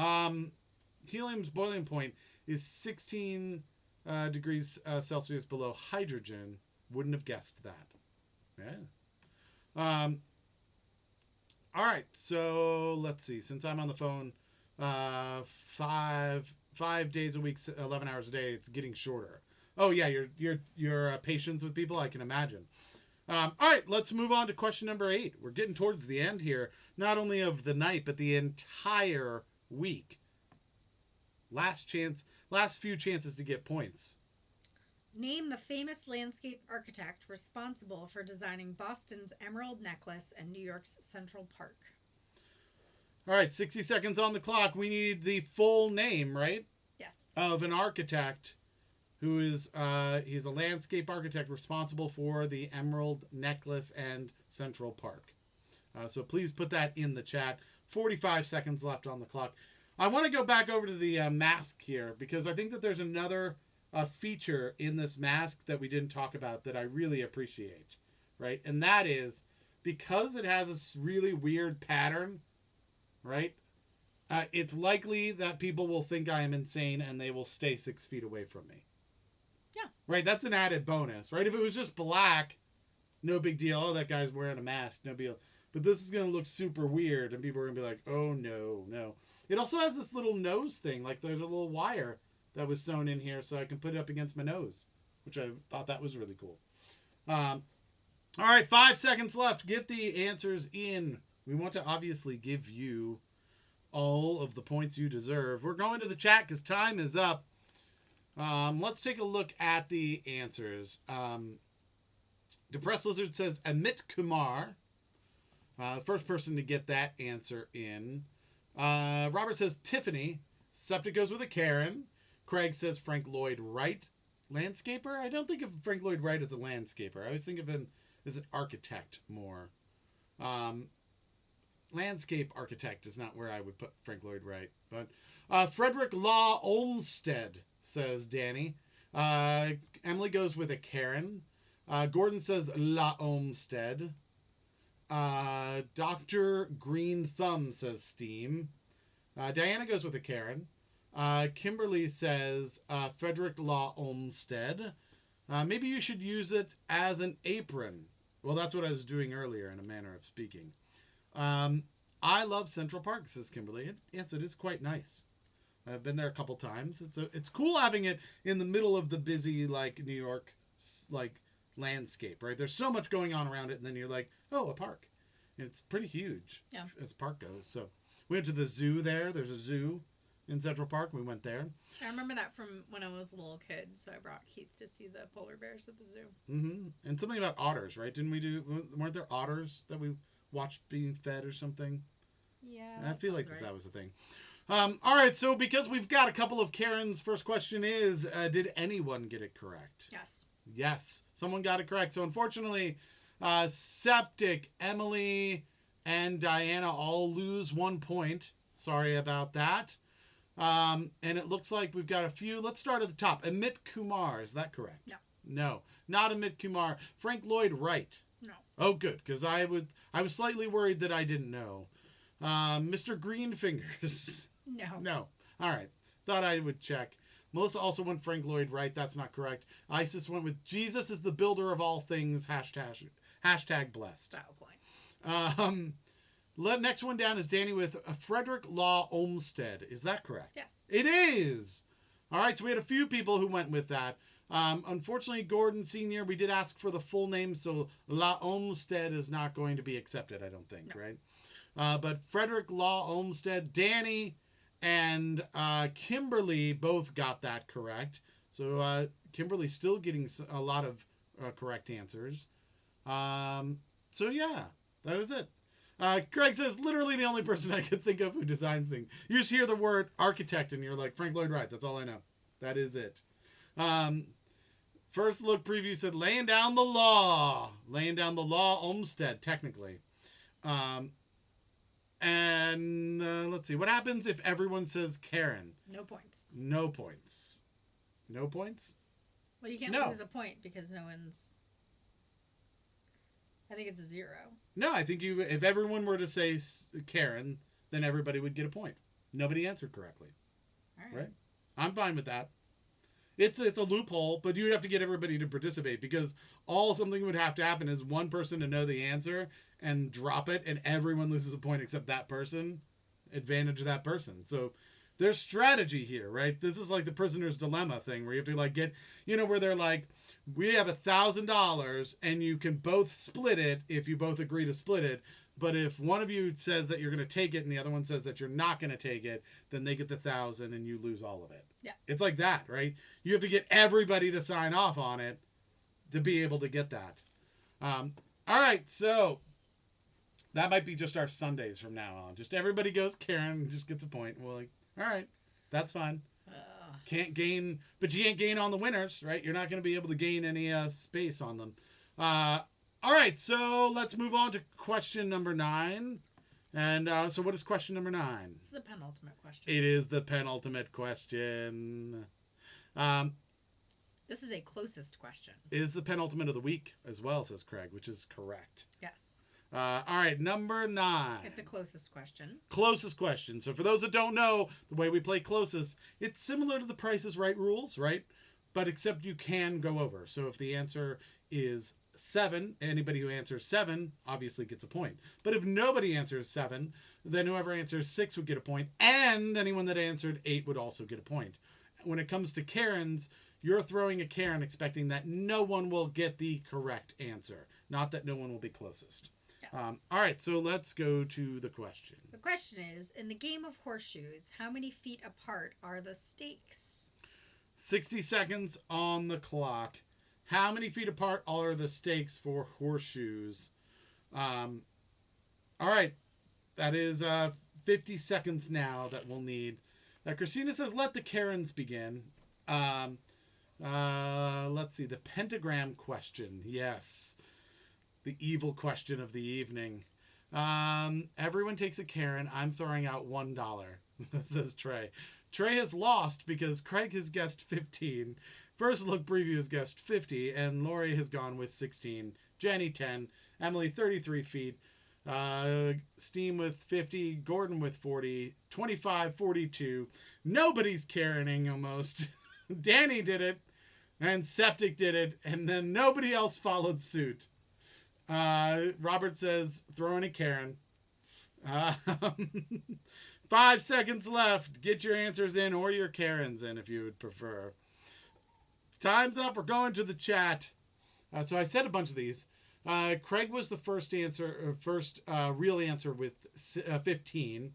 Helium's boiling point is 16 degrees Celsius below hydrogen. Wouldn't have guessed that. Yeah. All right. So let's see. Since I'm on the phone, 5 days a week, 11 hours a day, it's getting shorter. Oh yeah, your patience with people, I can imagine. All right, let's move on to question number 8. We're getting towards the end here, not only of the night, but the entire week. Last few chances to get points. Name the famous landscape architect responsible for designing Boston's Emerald Necklace and New York's Central Park. All right, 60 seconds on the clock. We need the full name, right? Yes. Of an architect who is he's a landscape architect responsible for the Emerald Necklace and Central Park. So please put that in the chat. 45 seconds left on the clock. I want to go back over to the mask here, because I think that there's another feature in this mask that we didn't talk about that I really appreciate, right? And that is, because it has this really weird pattern, right? It's likely that people will think I am insane and they will stay 6 feet away from me. Yeah. Right? That's an added bonus, right? If it was just black, no big deal. Oh, that guy's wearing a mask, no big deal. But this is going to look super weird, and people are going to be like, oh, no. It also has this little nose thing, like there's a little wire that was sewn in here so I can put it up against my nose, which I thought that was really cool. All right, 5 seconds left. Get the answers in. We want to obviously give you all of the points you deserve. We're going to the chat because time is up. Let's take a look at the answers. Depressed Lizard says Amit Kumar. First person to get that answer in. Robert says Tiffany. Septic goes with a Karen. Craig says Frank Lloyd Wright. Landscaper? I don't think of Frank Lloyd Wright as a landscaper. I always think of him as an architect more. Landscape architect is not where I would put Frank Lloyd Wright. But Frederick Law Olmsted, says Danny. Emily goes with a Karen. Gordon says La Olmsted. Dr. Green Thumb, says Steam. Diana goes with a Karen. Kimberly says Frederick Law Olmsted. Maybe you should use it as an apron. Well, that's what I was doing earlier, in a manner of speaking. I love Central Park, says Kimberly. Yes, it is quite nice. I've been there a couple times. It's cool having it in the middle of the busy, like, New York, like, landscape, right? There's so much going on around it, and then you're like, oh, a park. And it's pretty huge, as a park goes. So we went to the zoo there. There's a zoo in Central Park. We went there. I remember that from when I was a little kid, so I brought Keith to see the polar bears at the zoo. Mm-hmm. And something about otters, right? Weren't there otters that we watched being fed or something? Yeah. I feel like right. that was a thing. All right, so because we've got a couple of Karens, first question is, did anyone get it correct? Yes. Yes, someone got it correct. So unfortunately, Septic, Emily, and Diana all lose 1 point. Sorry about that. And it looks like we've got a few. Let's start at the top. Amit Kumar, is that correct? No. No, not Amit Kumar. Frank Lloyd Wright. No. Oh, good, because I was slightly worried that I didn't know. Mr. Greenfingers. No. No. All right. Thought I would check. Melissa also went Frank Lloyd Wright. That's not correct. Isis went with Jesus is the builder of all things. Hashtag blessed. Style point. Next one down is Danny with Frederick Law Olmsted. Is that correct? Yes. It is. All right. So we had a few people who went with that. Unfortunately, Gordon Sr., we did ask for the full name, so La Olmsted is not going to be accepted, I don't think, No. right? But Frederick Law Olmsted, Danny, and Kimberly both got that correct. So Kimberly's still getting a lot of correct answers. So yeah, that is it. Craig says, literally the only person I could think of who designs things. You just hear the word architect and you're like, Frank Lloyd Wright. That's all I know. That is it. First look preview said, laying down the law. Laying down the law Olmsted, technically. And let's see. What happens if everyone says Karen? No points. No points. No points? Well, you can't No. lose a point because no one's... I think it's a 0. No, I think if everyone were to say Karen, then everybody would get a point. Nobody answered correctly. All right. I'm fine with that. It's a loophole, but you'd have to get everybody to participate because all something would have to happen is one person to know the answer and drop it, and everyone loses a point except that person. Advantage that person. So there's strategy here, right? This is like the prisoner's dilemma thing where you have to like get, where they're like, we have $1,000 and you can both split it if you both agree to split it. But if one of you says that you're going to take it and the other one says that you're not going to take it, then they get the 1,000 and you lose all of it. Yeah. It's like that, right? You have to get everybody to sign off on it to be able to get that. All right. So that might be just our Sundays from now on. Just everybody goes Karen and just gets a point. We're like, all right, that's fine. Can't gain, but you can't gain on the winners, right? You're not going to be able to gain any space on them. All right, so let's move on to question number 9. And so what is question number 9? This is the penultimate question. It is the penultimate question. This is a closest question. It is the penultimate of the week as well, says Craig, which is correct. Yes. All right, number 9. It's a closest question. Closest question. So for those that don't know, the way we play closest, it's similar to the Price is Right rules, right? But except you can go over. So if the answer is 7, anybody who answers 7 obviously gets a point. But if nobody answers 7, then whoever answers 6 would get a point, and anyone that answered 8 would also get a point. When it comes to Karens, you're throwing a Karen expecting that no one will get the correct answer, not that no one will be closest. Yes. All right, so let's go to the question. The question is, in the game of horseshoes, how many feet apart are the stakes? 60 seconds on the clock. How many feet apart are the stakes for horseshoes? All right, that is 50 seconds now that we'll need. Christina says, let the Karens begin. Let's see, the pentagram question. Yes. The evil question of the evening. Everyone takes a Karen. I'm throwing out $1, says Trey. Trey has lost because Craig has guessed 15. First Look Preview has guessed 50, and Lori has gone with 16. Jenny, 10. Emily, 33 feet. Steam with 50. Gordon with 40. 25, 42. Nobody's Karening almost. Danny did it, and Septic did it, and then nobody else followed suit. Robert says, throw in a Karen. 5 seconds left. Get your answers in or your Karens in if you would prefer. Time's up. We're going to the chat. So I said a bunch of these. Craig was the first real answer with 15.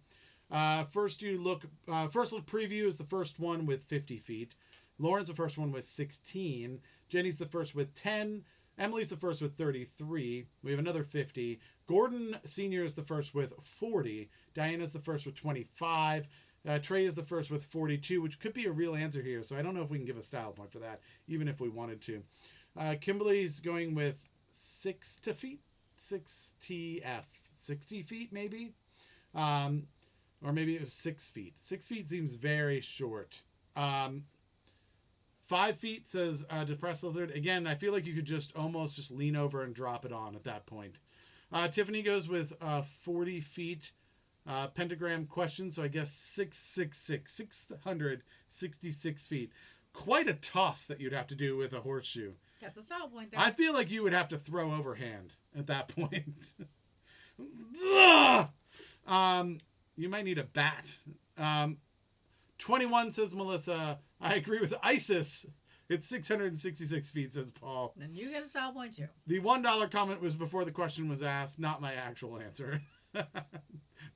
First look preview is the first one with 50 feet. Lauren's the first one with 16. Jenny's the first with 10. Emily's the first with 33. We have another 50. Gordon Sr. is the first with 40. Diana's the first with 25. Trey is the first with 42, which could be a real answer here. So I don't know if we can give a style point for that, even if we wanted to. Kimberly's going with 60 feet. 60 feet maybe. Or maybe it was 6 feet. 6 feet seems very short. 5 feet says Depressed Lizard. Again, I feel like you could almost just lean over and drop it on at that point. Tiffany goes with 40 feet. Pentagram question, so I guess 666 feet. Quite a toss that you'd have to do with a horseshoe. That's a style point there. I feel like you would have to throw overhand at that point. You might need a bat. 21 says Melissa. I agree with ISIS. It's 666 feet, says Paul. Then you get a style point too. The $1 comment was before the question was asked, not my actual answer.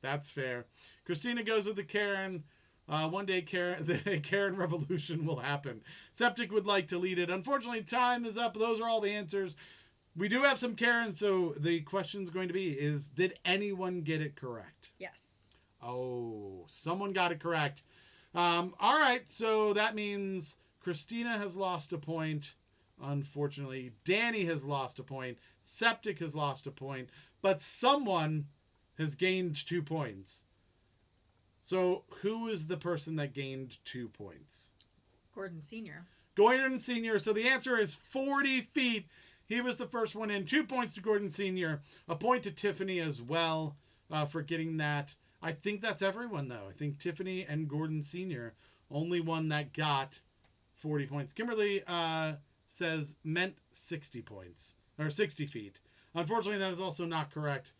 That's fair. Christina goes with the Karen. One day the Karen revolution will happen. Septic would like to lead it. Unfortunately, time is up. Those are all the answers. We do have some Karen, so the question's going to be did anyone get it correct? Yes. Oh, someone got it correct. All right, so that means Christina has lost a point, unfortunately. Danny has lost a point. Septic has lost a point. But someone has gained 2 points. So who is the person that gained 2 points? Gordon Sr. Gordon Sr. So the answer is 40 feet. He was the first one in. 2 points to Gordon Sr. A point to Tiffany as well for getting that. I think that's everyone, though. I think Tiffany and Gordon Sr. only one that got 40 points. Kimberly says meant 60 points. Or 60 feet. Unfortunately, that is also not correct.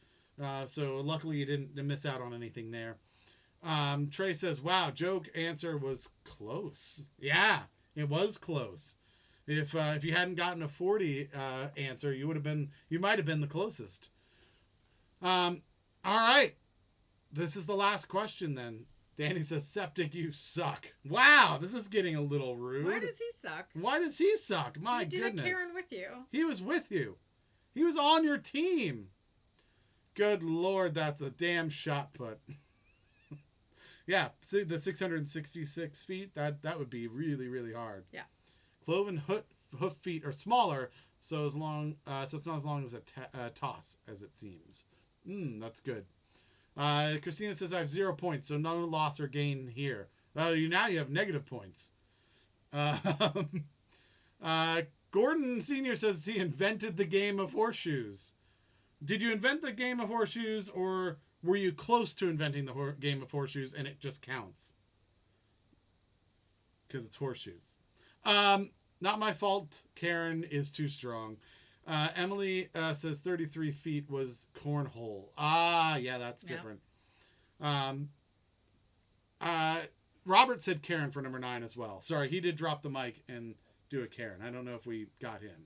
So luckily you didn't miss out on anything there. Trey says, wow, joke answer was close. Yeah, it was close. If you hadn't gotten a 40 answer, you might have been the closest. All right. This is the last question then. Danny says, Septic, you suck. Wow, this is getting a little rude. Why does he suck? Why does he suck? My goodness. He did a Karen with you. He was with you. He was on your team. Good Lord, that's a damn shot put. Yeah, see, the 666 feet, that would be really, really hard. Yeah. Cloven hoof feet are smaller, so it's not as long as a toss as it seems. That's good. Christina says I have 0 points, so no loss or gain here. Now you have negative points. Gordon Sr. says he invented the game of horseshoes. Did you invent the game of horseshoes, or were you close to inventing the game of horseshoes and it just counts? Because it's horseshoes. Not my fault. Karen is too strong. Emily says 33 feet was cornhole. Yeah, that's different. Robert said Karen for number 9 as well. Sorry, he did drop the mic and do a Karen. I don't know if we got him.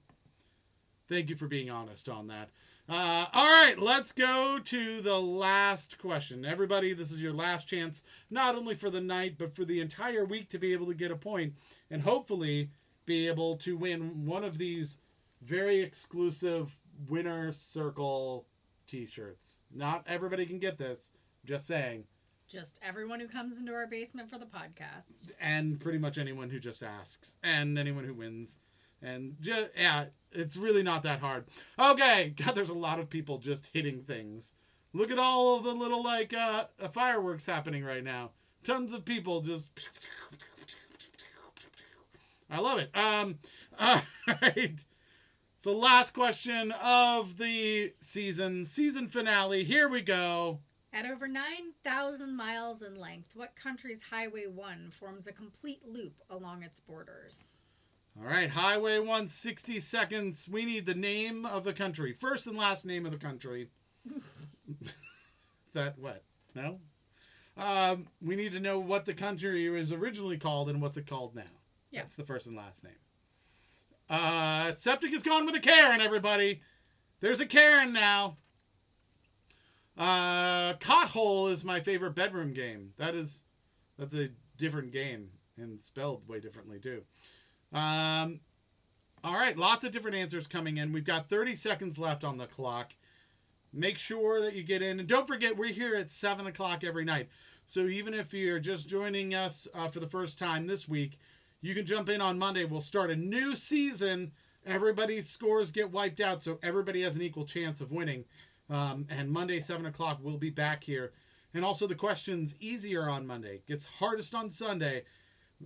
Thank you for being honest on that. All right, let's go to the last question. Everybody, this is your last chance, not only for the night, but for the entire week to be able to get a point and hopefully be able to win one of these very exclusive Winner Circle t-shirts. Not everybody can get this. Just saying. Just everyone who comes into our basement for the podcast. And pretty much anyone who just asks. And anyone who wins. And just, yeah, it's really not that hard. Okay, God, there's a lot of people just hitting things. Look at all of the little, fireworks happening right now. Tons of people just... I love it. All right. So last question of the season finale. Here we go. At over 9,000 miles in length, what country's Highway 1 forms a complete loop along its borders? All right, Highway 1, 60 seconds. We need the name of the country. First and last name of the country. That what? No? We need to know what the country was originally called and what's it called now. Yeah. That's the first and last name. Septic is going with a Karen, everybody. There's a Karen now. Cothole is my favorite bedroom game. That's a different game and spelled way differently too. All right, lots of different answers coming in. We've got 30 seconds left on the clock. Make sure that you get in. And don't forget, we're here at 7 o'clock every night. So even if you're just joining us for the first time this week, you can jump in on Monday. We'll start a new season. Everybody's scores get wiped out, so everybody has an equal chance of winning. And Monday, 7 o'clock, we'll be back here. And also the question's easier on Monday. Gets hardest on Sunday,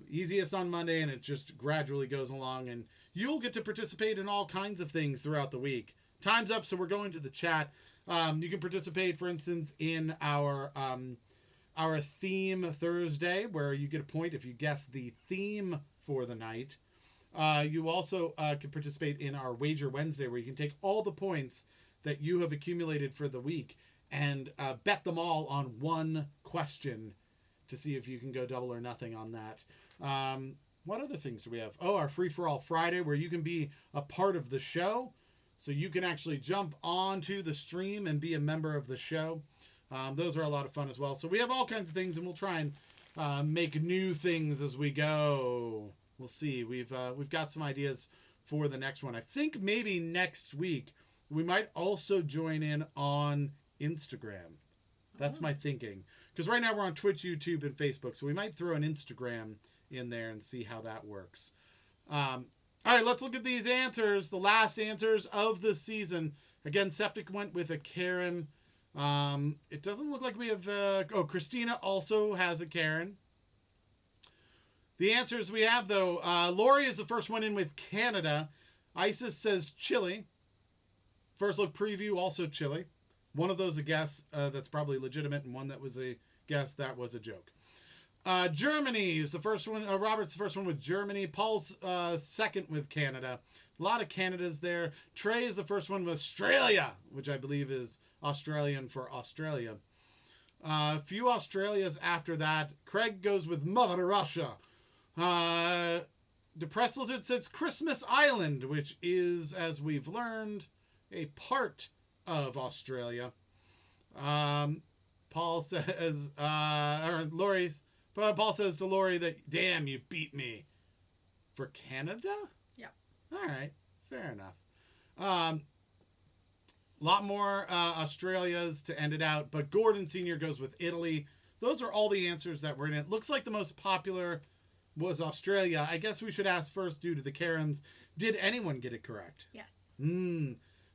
easiest on Monday, and it just gradually goes along. And you'll get to participate in all kinds of things throughout the week. Time's up, so we're going to the chat. You can participate, for instance, in our theme Thursday, where you get a point if you guess the theme for the night. You also can participate in our Wager Wednesday, where you can take all the points that you have accumulated for the week and bet them all on one question to see if you can go double or nothing on that. What other things do we have? Oh, our Free For All Friday, where you can be a part of the show. So you can actually jump onto the stream and be a member of the show. Those are a lot of fun as well. So we have all kinds of things, and we'll try and make new things as we go. We'll see. We've got some ideas for the next one. I think maybe next week we might also join in on Instagram. That's my thinking. Because right now we're on Twitch, YouTube, and Facebook. So we might throw an Instagram in there and see how that works. All right, let's look at these answers. The last answers of the season. Again, Septic went with a Karen. It doesn't look like we have... Christina also has a Karen. The answers we have, though. Lori is the first one in with Canada. Isis says Chile. First look preview, also Chile. One of those a guess that's probably legitimate, and one that was a guess that was a joke. Germany is the first one. Robert's the first one with Germany. Paul's second with Canada. A lot of Canadas there. Trey is the first one with Australia, which I believe is Australian for Australia. A few Australias after that. Craig goes with Mother Russia. Depressed Lizard says Christmas Island, which is, as we've learned, a part of Australia. Paul says, Paul says to Lori that, damn, you beat me. For Canada? Yeah. All right. Fair enough. Lot more Australias to end it out, but Gordon Sr. goes with Italy. Those are all the answers that were in it. Looks like the most popular was Australia. I guess we should ask first, due to the Karens, did anyone get it correct? Yes.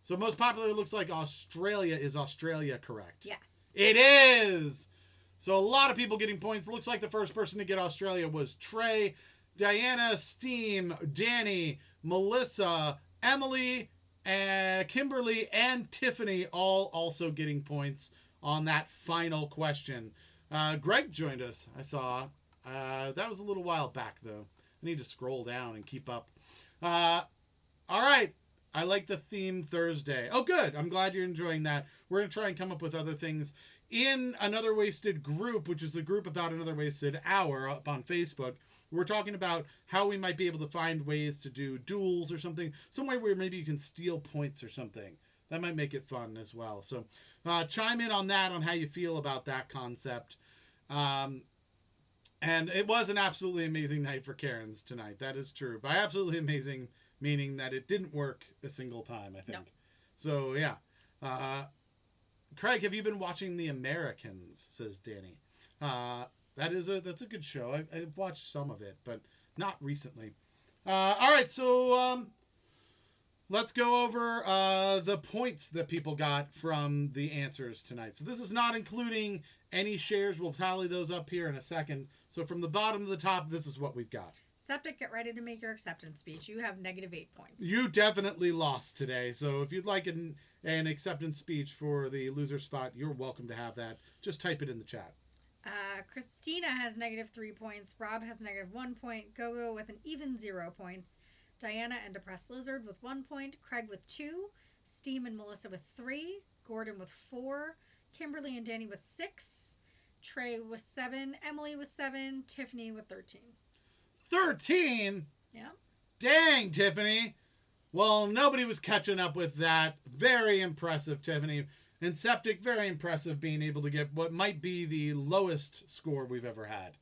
So most popular looks like Australia. Is Australia correct? Yes. It is! So a lot of people getting points. Looks like the first person to get Australia was Trey, Diana, Steam, Danny, Melissa, Emily, Kimberly, and Tiffany all also getting points on that final question. Greg joined us, I saw. That was a little while back, though. I need to scroll down and keep up. All right. I like the theme Thursday. Oh, good. I'm glad you're enjoying that. We're going to try and come up with other things. In Another Wasted Group, which is the group about Another Wasted Hour up on Facebook, we're talking about how we might be able to find ways to do duels or something. Some way where maybe you can steal points or something. That might make it fun as well. So chime in on that, on how you feel about that concept. And it was an absolutely amazing night for Karens tonight. That is true. By absolutely amazing, meaning that it didn't work a single time, I think. No. So, yeah. Craig, have you been watching The Americans, says Danny. That's a good show. I've watched some of it, but not recently. All right, so let's go over the points that people got from the answers tonight. So this is not including any shares. We'll tally those up here in a second. So from the bottom to the top, this is what we've got. Septic, get ready to make your acceptance speech. You have -8 points. You definitely lost today. So if you'd like an acceptance speech for the loser spot, you're welcome to have that. Just type it in the chat. Christina has -3 points. Rob has -1 point. Gogo with an even 0 points. Diana and Depressed Lizard with 1 point. Craig with 2. Steam and Melissa with 3. Gordon with 4. Kimberly and Danny with 6. Trey with 7. Emily with 7. Tiffany with 13. 13? Yeah. Dang, Tiffany. Well, nobody was catching up with that. Very impressive, Tiffany. And Septic, very impressive, being able to get what might be the lowest score we've ever had.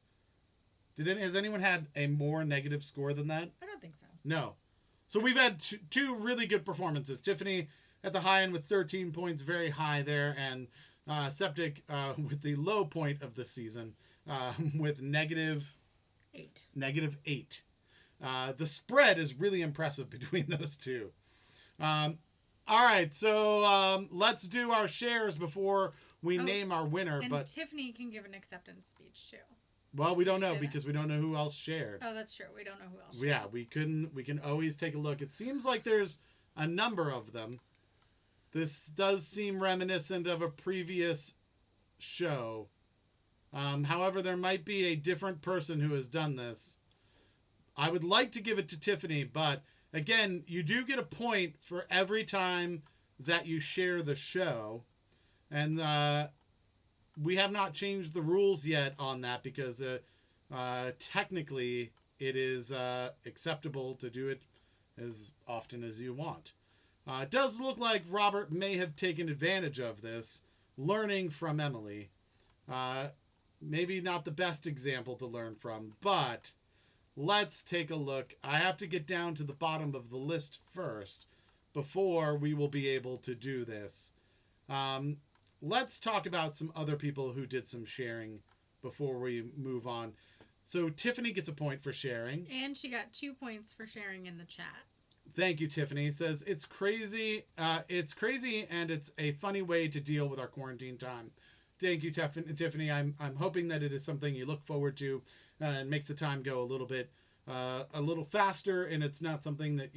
Has anyone had a more negative score than that? I don't think so. No. So we've had two really good performances. Tiffany at the high end with 13 points, very high there, and Septic with the low point of the season with -8. -8. The spread is really impressive between those two. All right, so let's do our shares before we name our winner. And Tiffany can give an acceptance speech too. Well, we don't know because we don't know who else shared. Oh, that's true. We don't know who else shared. Yeah, we can always take a look. It seems like there's a number of them. This does seem reminiscent of a previous show. However, there might be a different person who has done this. I would like to give it to Tiffany, but again, you do get a point for every time that you share the show. And we have not changed the rules yet on that because technically it is acceptable to do it as often as you want. It does look like Robert may have taken advantage of this, learning from Emily. Maybe not the best example to learn from, but let's take a look. I have to get down to the bottom of the list first before we will be able to do this. Let's talk about some other people who did some sharing before we move on. So Tiffany gets a point for sharing. And she got 2 points for sharing in the chat. Thank you, Tiffany. It says, it's crazy and it's a funny way to deal with our quarantine time. Thank you, Tiffany. I'm hoping that it is something you look forward to and makes the time go a little faster, and it's not something that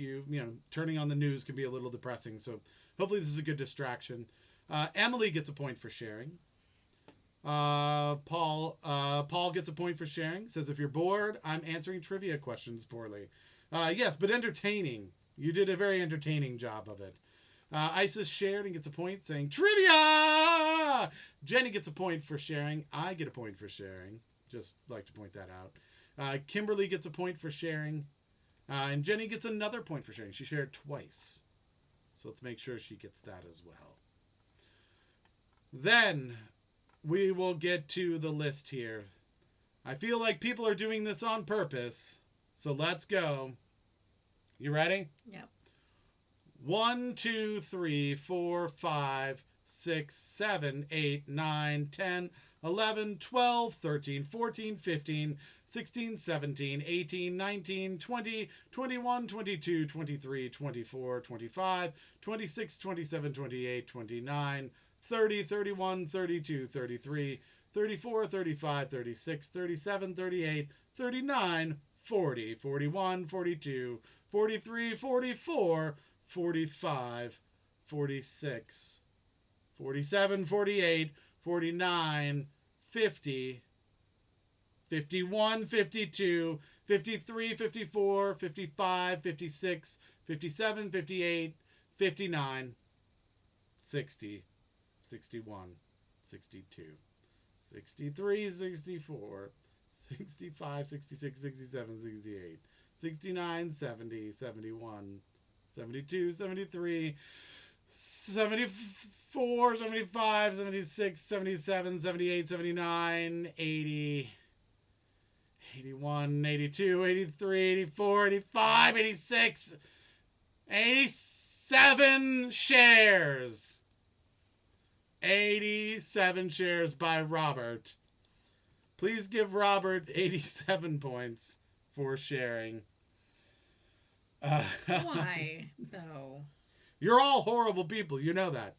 turning on the news can be a little depressing. So hopefully this is a good distraction. Emily gets a point for sharing. Paul gets a point for sharing. Says, if you're bored, I'm answering trivia questions poorly. Yes, but entertaining. You did a very entertaining job of it. Isis shared and gets a point saying, trivia! Jenny gets a point for sharing. I get a point for sharing. Just like to point that out. Kimberly gets a point for sharing. And Jenny gets another point for sharing. She shared twice. So let's make sure she gets that as well. Then we will get to the list here. I feel like people are doing this on purpose. So let's go. You ready? Yep. 1, 2, 3, 4, 5, 6, 7, 8, 9, 10, 11, 12, 13, 14, 15, 16, 17, 18, 19, 20, 21, 22, 23, 24, 25, 26, 27, 28, 29, 30, 31, 32, 33, 34, 35, 36, 37, 38, 39, 40, 41, 42, 43, 44, 45, 46, 47, 48, 49, 50, 51, 52, 53, 54, 55, 56, 57, 58, 59, 60, 61, 62, 63, 64, 65, 66, 67, 68, 69, 70, 71, 72, 73, 74, 75, 76, 77, 78, 79, 80, 81, 82, 83, 84, 85, 86, 87 shares. 87 shares by Robert. Please give Robert 87 points for sharing. Why, though? You're all horrible people. You know that.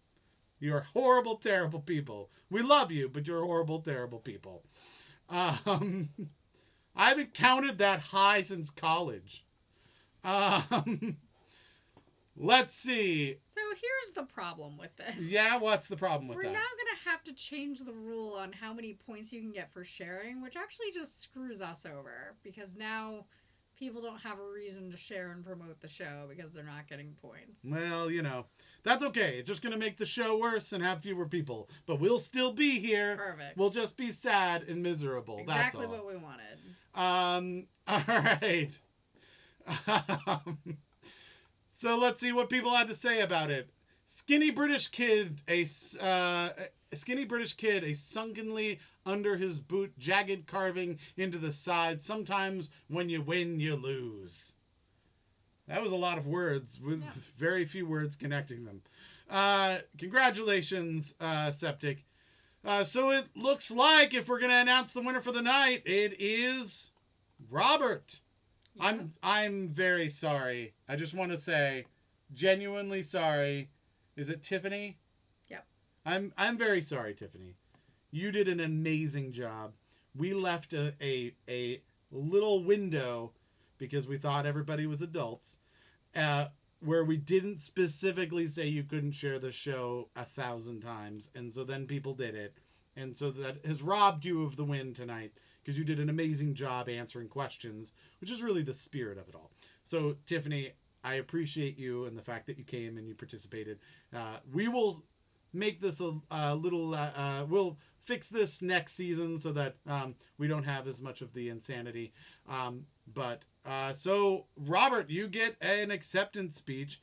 You're horrible, terrible people. We love you, but you're horrible, terrible people. I haven't counted that high since college. Let's see. So here's the problem with this. Yeah, what's the problem with We're that? now going to have to change the rule on how many points you can get for sharing, which actually just screws us over, because now people don't have a reason to share and promote the show because they're not getting points. Well, that's okay. It's just going to make the show worse and have fewer people. But we'll still be here. Perfect. We'll just be sad and miserable. Exactly That's all. what we wanted. All right. So let's see what people had to say about it. Skinny British kid, a skinny British kid, a sunkenly under his boot, jagged carving into the side. Sometimes when you win, you lose. That was a lot of words with very few words connecting them. Congratulations, Septic. So it looks like if we're going to announce the winner for the night, it is Robert. Yep. I'm very sorry. I just want to say, genuinely sorry. Is it Tiffany? Yep. I'm very sorry, Tiffany. You did an amazing job. We left a little window because we thought everybody was adults, where we didn't specifically say you couldn't share the show 1,000 times, and so then people did it, and so that has robbed you of the win tonight because you did an amazing job answering questions, which is really the spirit of it all. So, Tiffany, I appreciate you and the fact that you came and you participated. We will make this a little. We'll fix this next season so that we don't have as much of the insanity. So Robert, you get an acceptance speech,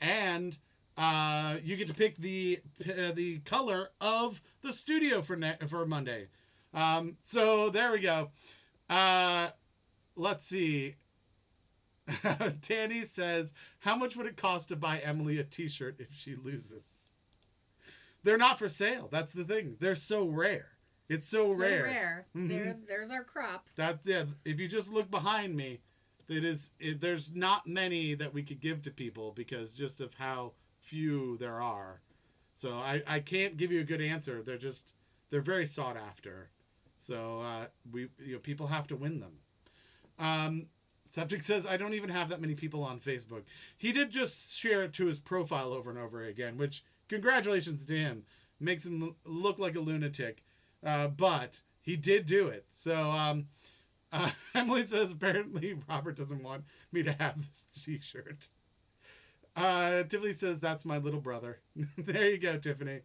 and you get to pick the color of the studio for Monday. So there we go. Let's see. Danny says, how much would it cost to buy Emily a t-shirt if she loses? They're not for sale. That's the thing. They're so rare. It's so rare. Mm-hmm. There's our crop. If you just look behind me, there's not many that we could give to people because just of how few there are. So I can't give you a good answer. They're very sought after. So people have to win them. Subject says, I don't even have that many people on Facebook. He did just share it to his profile over and over again, which congratulations to him. Makes him look like a lunatic. But he did do it. So Emily says, apparently Robert doesn't want me to have this t-shirt. Tiffany says, that's my little brother. There you go, Tiffany.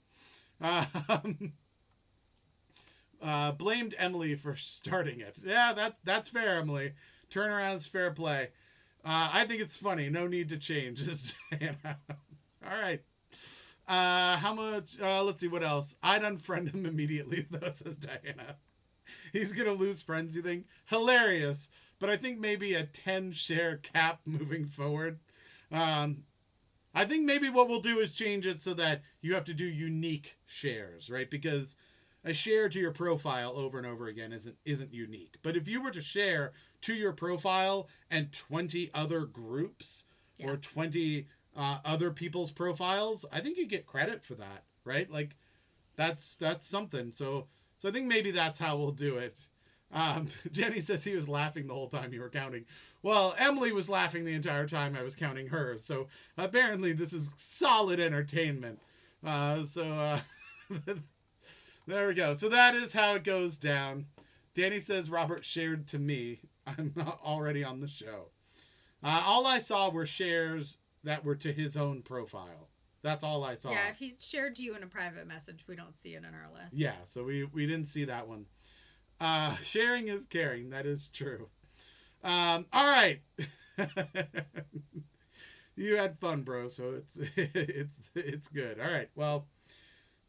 Blamed Emily for starting it. Yeah, that's fair, Emily. Turnaround's fair play. I think it's funny. No need to change this, Diana. All right. How much? Let's see, what else? I'd unfriend him immediately, though, says Diana. He's going to lose friends, you think? Hilarious. But I think maybe a 10-share cap moving forward. I think maybe what we'll do is change it so that you have to do unique shares, right? Because a share to your profile over and over again isn't unique. But if you were to share to your profile and 20 other groups or 20 other people's profiles, I think you get credit for that, right? Like that's something. So I think maybe that's how we'll do it. Jenny says he was laughing the whole time you were counting. Well, Emily was laughing the entire time I was counting hers. So apparently this is solid entertainment. There we go. So that is how it goes down. Danny says Robert shared to me. I'm not already on the show. All I saw were shares that were to his own profile. That's all I saw. Yeah, if he shared to you in a private message, we don't see it in our list. Yeah, so we didn't see that one. Sharing is caring. That is true. All right. You had fun, bro. So it's good. All right. Well,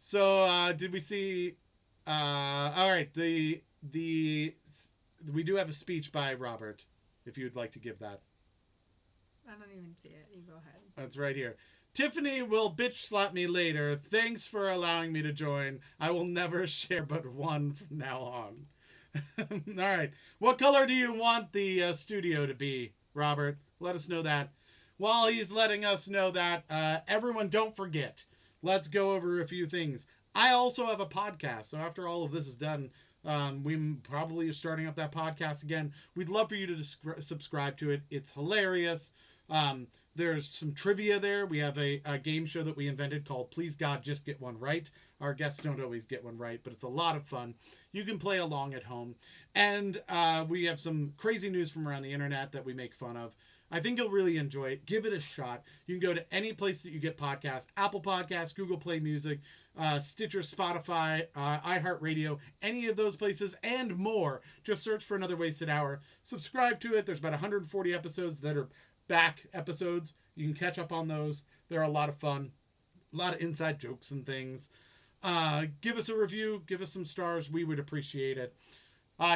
so did we see? All right. We do have a speech by Robert. If you'd like to give that. I don't even see it. You go ahead. That's right here. Tiffany will bitch slap me later. Thanks for allowing me to join. I will never share but one from now on. All right. What color do you want the studio to be, Robert? Let us know that. While he's letting us know that, everyone don't forget. Let's go over a few things. I also have a podcast. So after all of this is done, we probably are starting up that podcast again. We'd love for you to subscribe to it. It's hilarious. There's some trivia there. We have a game show that we invented called Please God Just Get One Right. Our guests don't always get one right, but it's a lot of fun. You can play along at home. And we have some crazy news from around the internet that we make fun of. I think you'll really enjoy it. Give it a shot. You can go to any place that you get podcasts. Apple Podcasts, Google Play Music, Stitcher, Spotify, iHeartRadio, any of those places and more. Just search for Another Wasted Hour. Subscribe to it. There's about 140 episodes that are back episodes. You can catch up on those. They're a lot of fun. A lot of inside jokes and things. Give us a review. Give us some stars. We would appreciate it.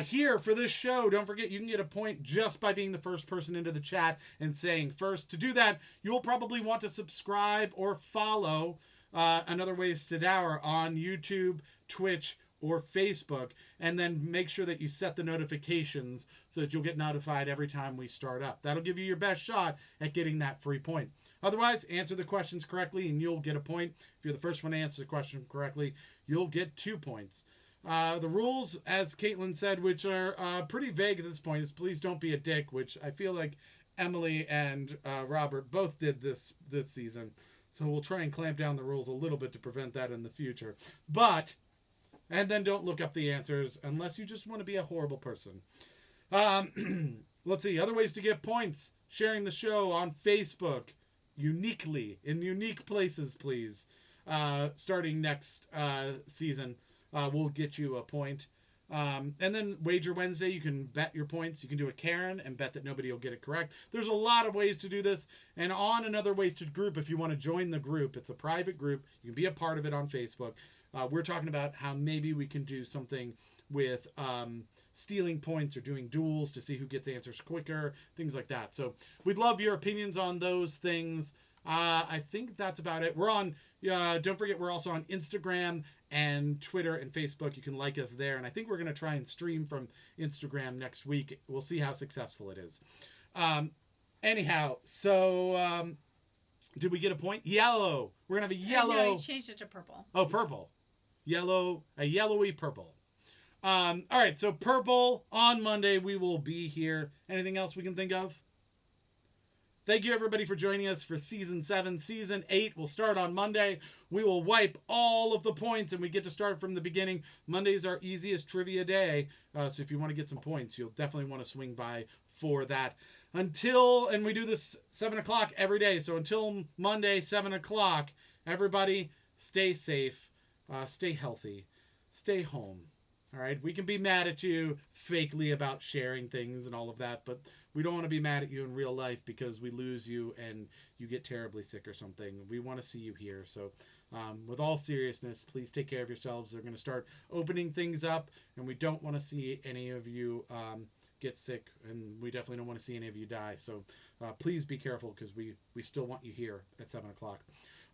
Here for this show, don't forget you can get a point just by being the first person into the chat and saying first. To do that, you'll probably want to subscribe or follow Another Wasted Hour on YouTube, Twitch, or Facebook, and then make sure that you set the notifications so that you'll get notified every time we start up. That'll give you your best shot at getting that free point. Otherwise, answer the questions correctly and you'll get a point. If you're the first one to answer the question correctly, you'll get 2 points. The rules, as Caitlin said, which are pretty vague at this point, is please don't be a dick, which I feel like Emily and Robert both did this season. So we'll try and clamp down the rules a little bit to prevent that in the future. And then don't look up the answers unless you just want to be a horrible person. Let's see. Other ways to get points. Sharing the show on Facebook. Uniquely. In unique places, please. Starting next season. We'll get you a point. And then Wager Wednesday, you can bet your points. You can do a Karen and bet that nobody will get it correct. There's a lot of ways to do this. And on Another Wasted group, if you want to join the group, it's a private group. You can be a part of it on Facebook. We're talking about how maybe we can do something with stealing points or doing duels to see who gets answers quicker, things like that. So we'd love your opinions on those things. I think that's about it. We're on, don't forget, we're also on Instagram and Twitter and Facebook. You can like us there. And I think we're going to try and stream from Instagram next week. We'll see how successful it is. Anyhow, so did we get a point? Yellow. We're going to have a yellow. No, you changed it to purple. Oh, purple. Yellow, a yellowy purple. All right, so purple on Monday. We will be here. Anything else we can think of? Thank you, everybody, for joining us for Season 7. Season 8 will start on Monday. We will wipe all of the points, and we get to start from the beginning. Monday's our easiest trivia day, so if you want to get some points, you'll definitely want to swing by for that. And we do this 7 o'clock every day, so until Monday, 7 o'clock, everybody stay safe, stay healthy, stay home. All right, we can be mad at you fakely about sharing things and all of that, but we don't want to be mad at you in real life because we lose you and you get terribly sick or something. We want to see you here. So with all seriousness, please take care of yourselves. They're going to start opening things up, and we don't want to see any of you get sick, and we definitely don't want to see any of you die. So please be careful because we still want you here at 7 o'clock.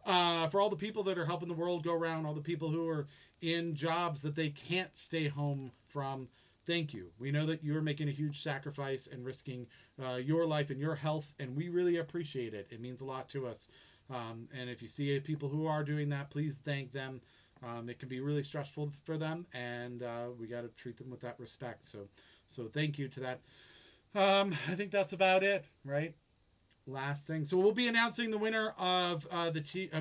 For all the people that are helping the world go around, all the people who are in jobs that they can't stay home from, thank you. We know that you're making a huge sacrifice and risking your life and your health, and we really appreciate it. It means a lot to us. And if you see people who are doing that, please thank them. It can be really stressful for them, and we got to treat them with that respect. So thank you to that. I think that's about it, right? Last thing. So we'll be announcing the winner of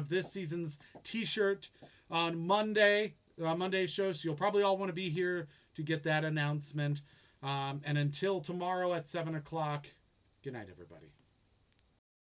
this season's T-shirt on Monday. Monday's show. So you'll probably all want to be here to get that announcement. And until tomorrow at 7 o'clock, good night, everybody.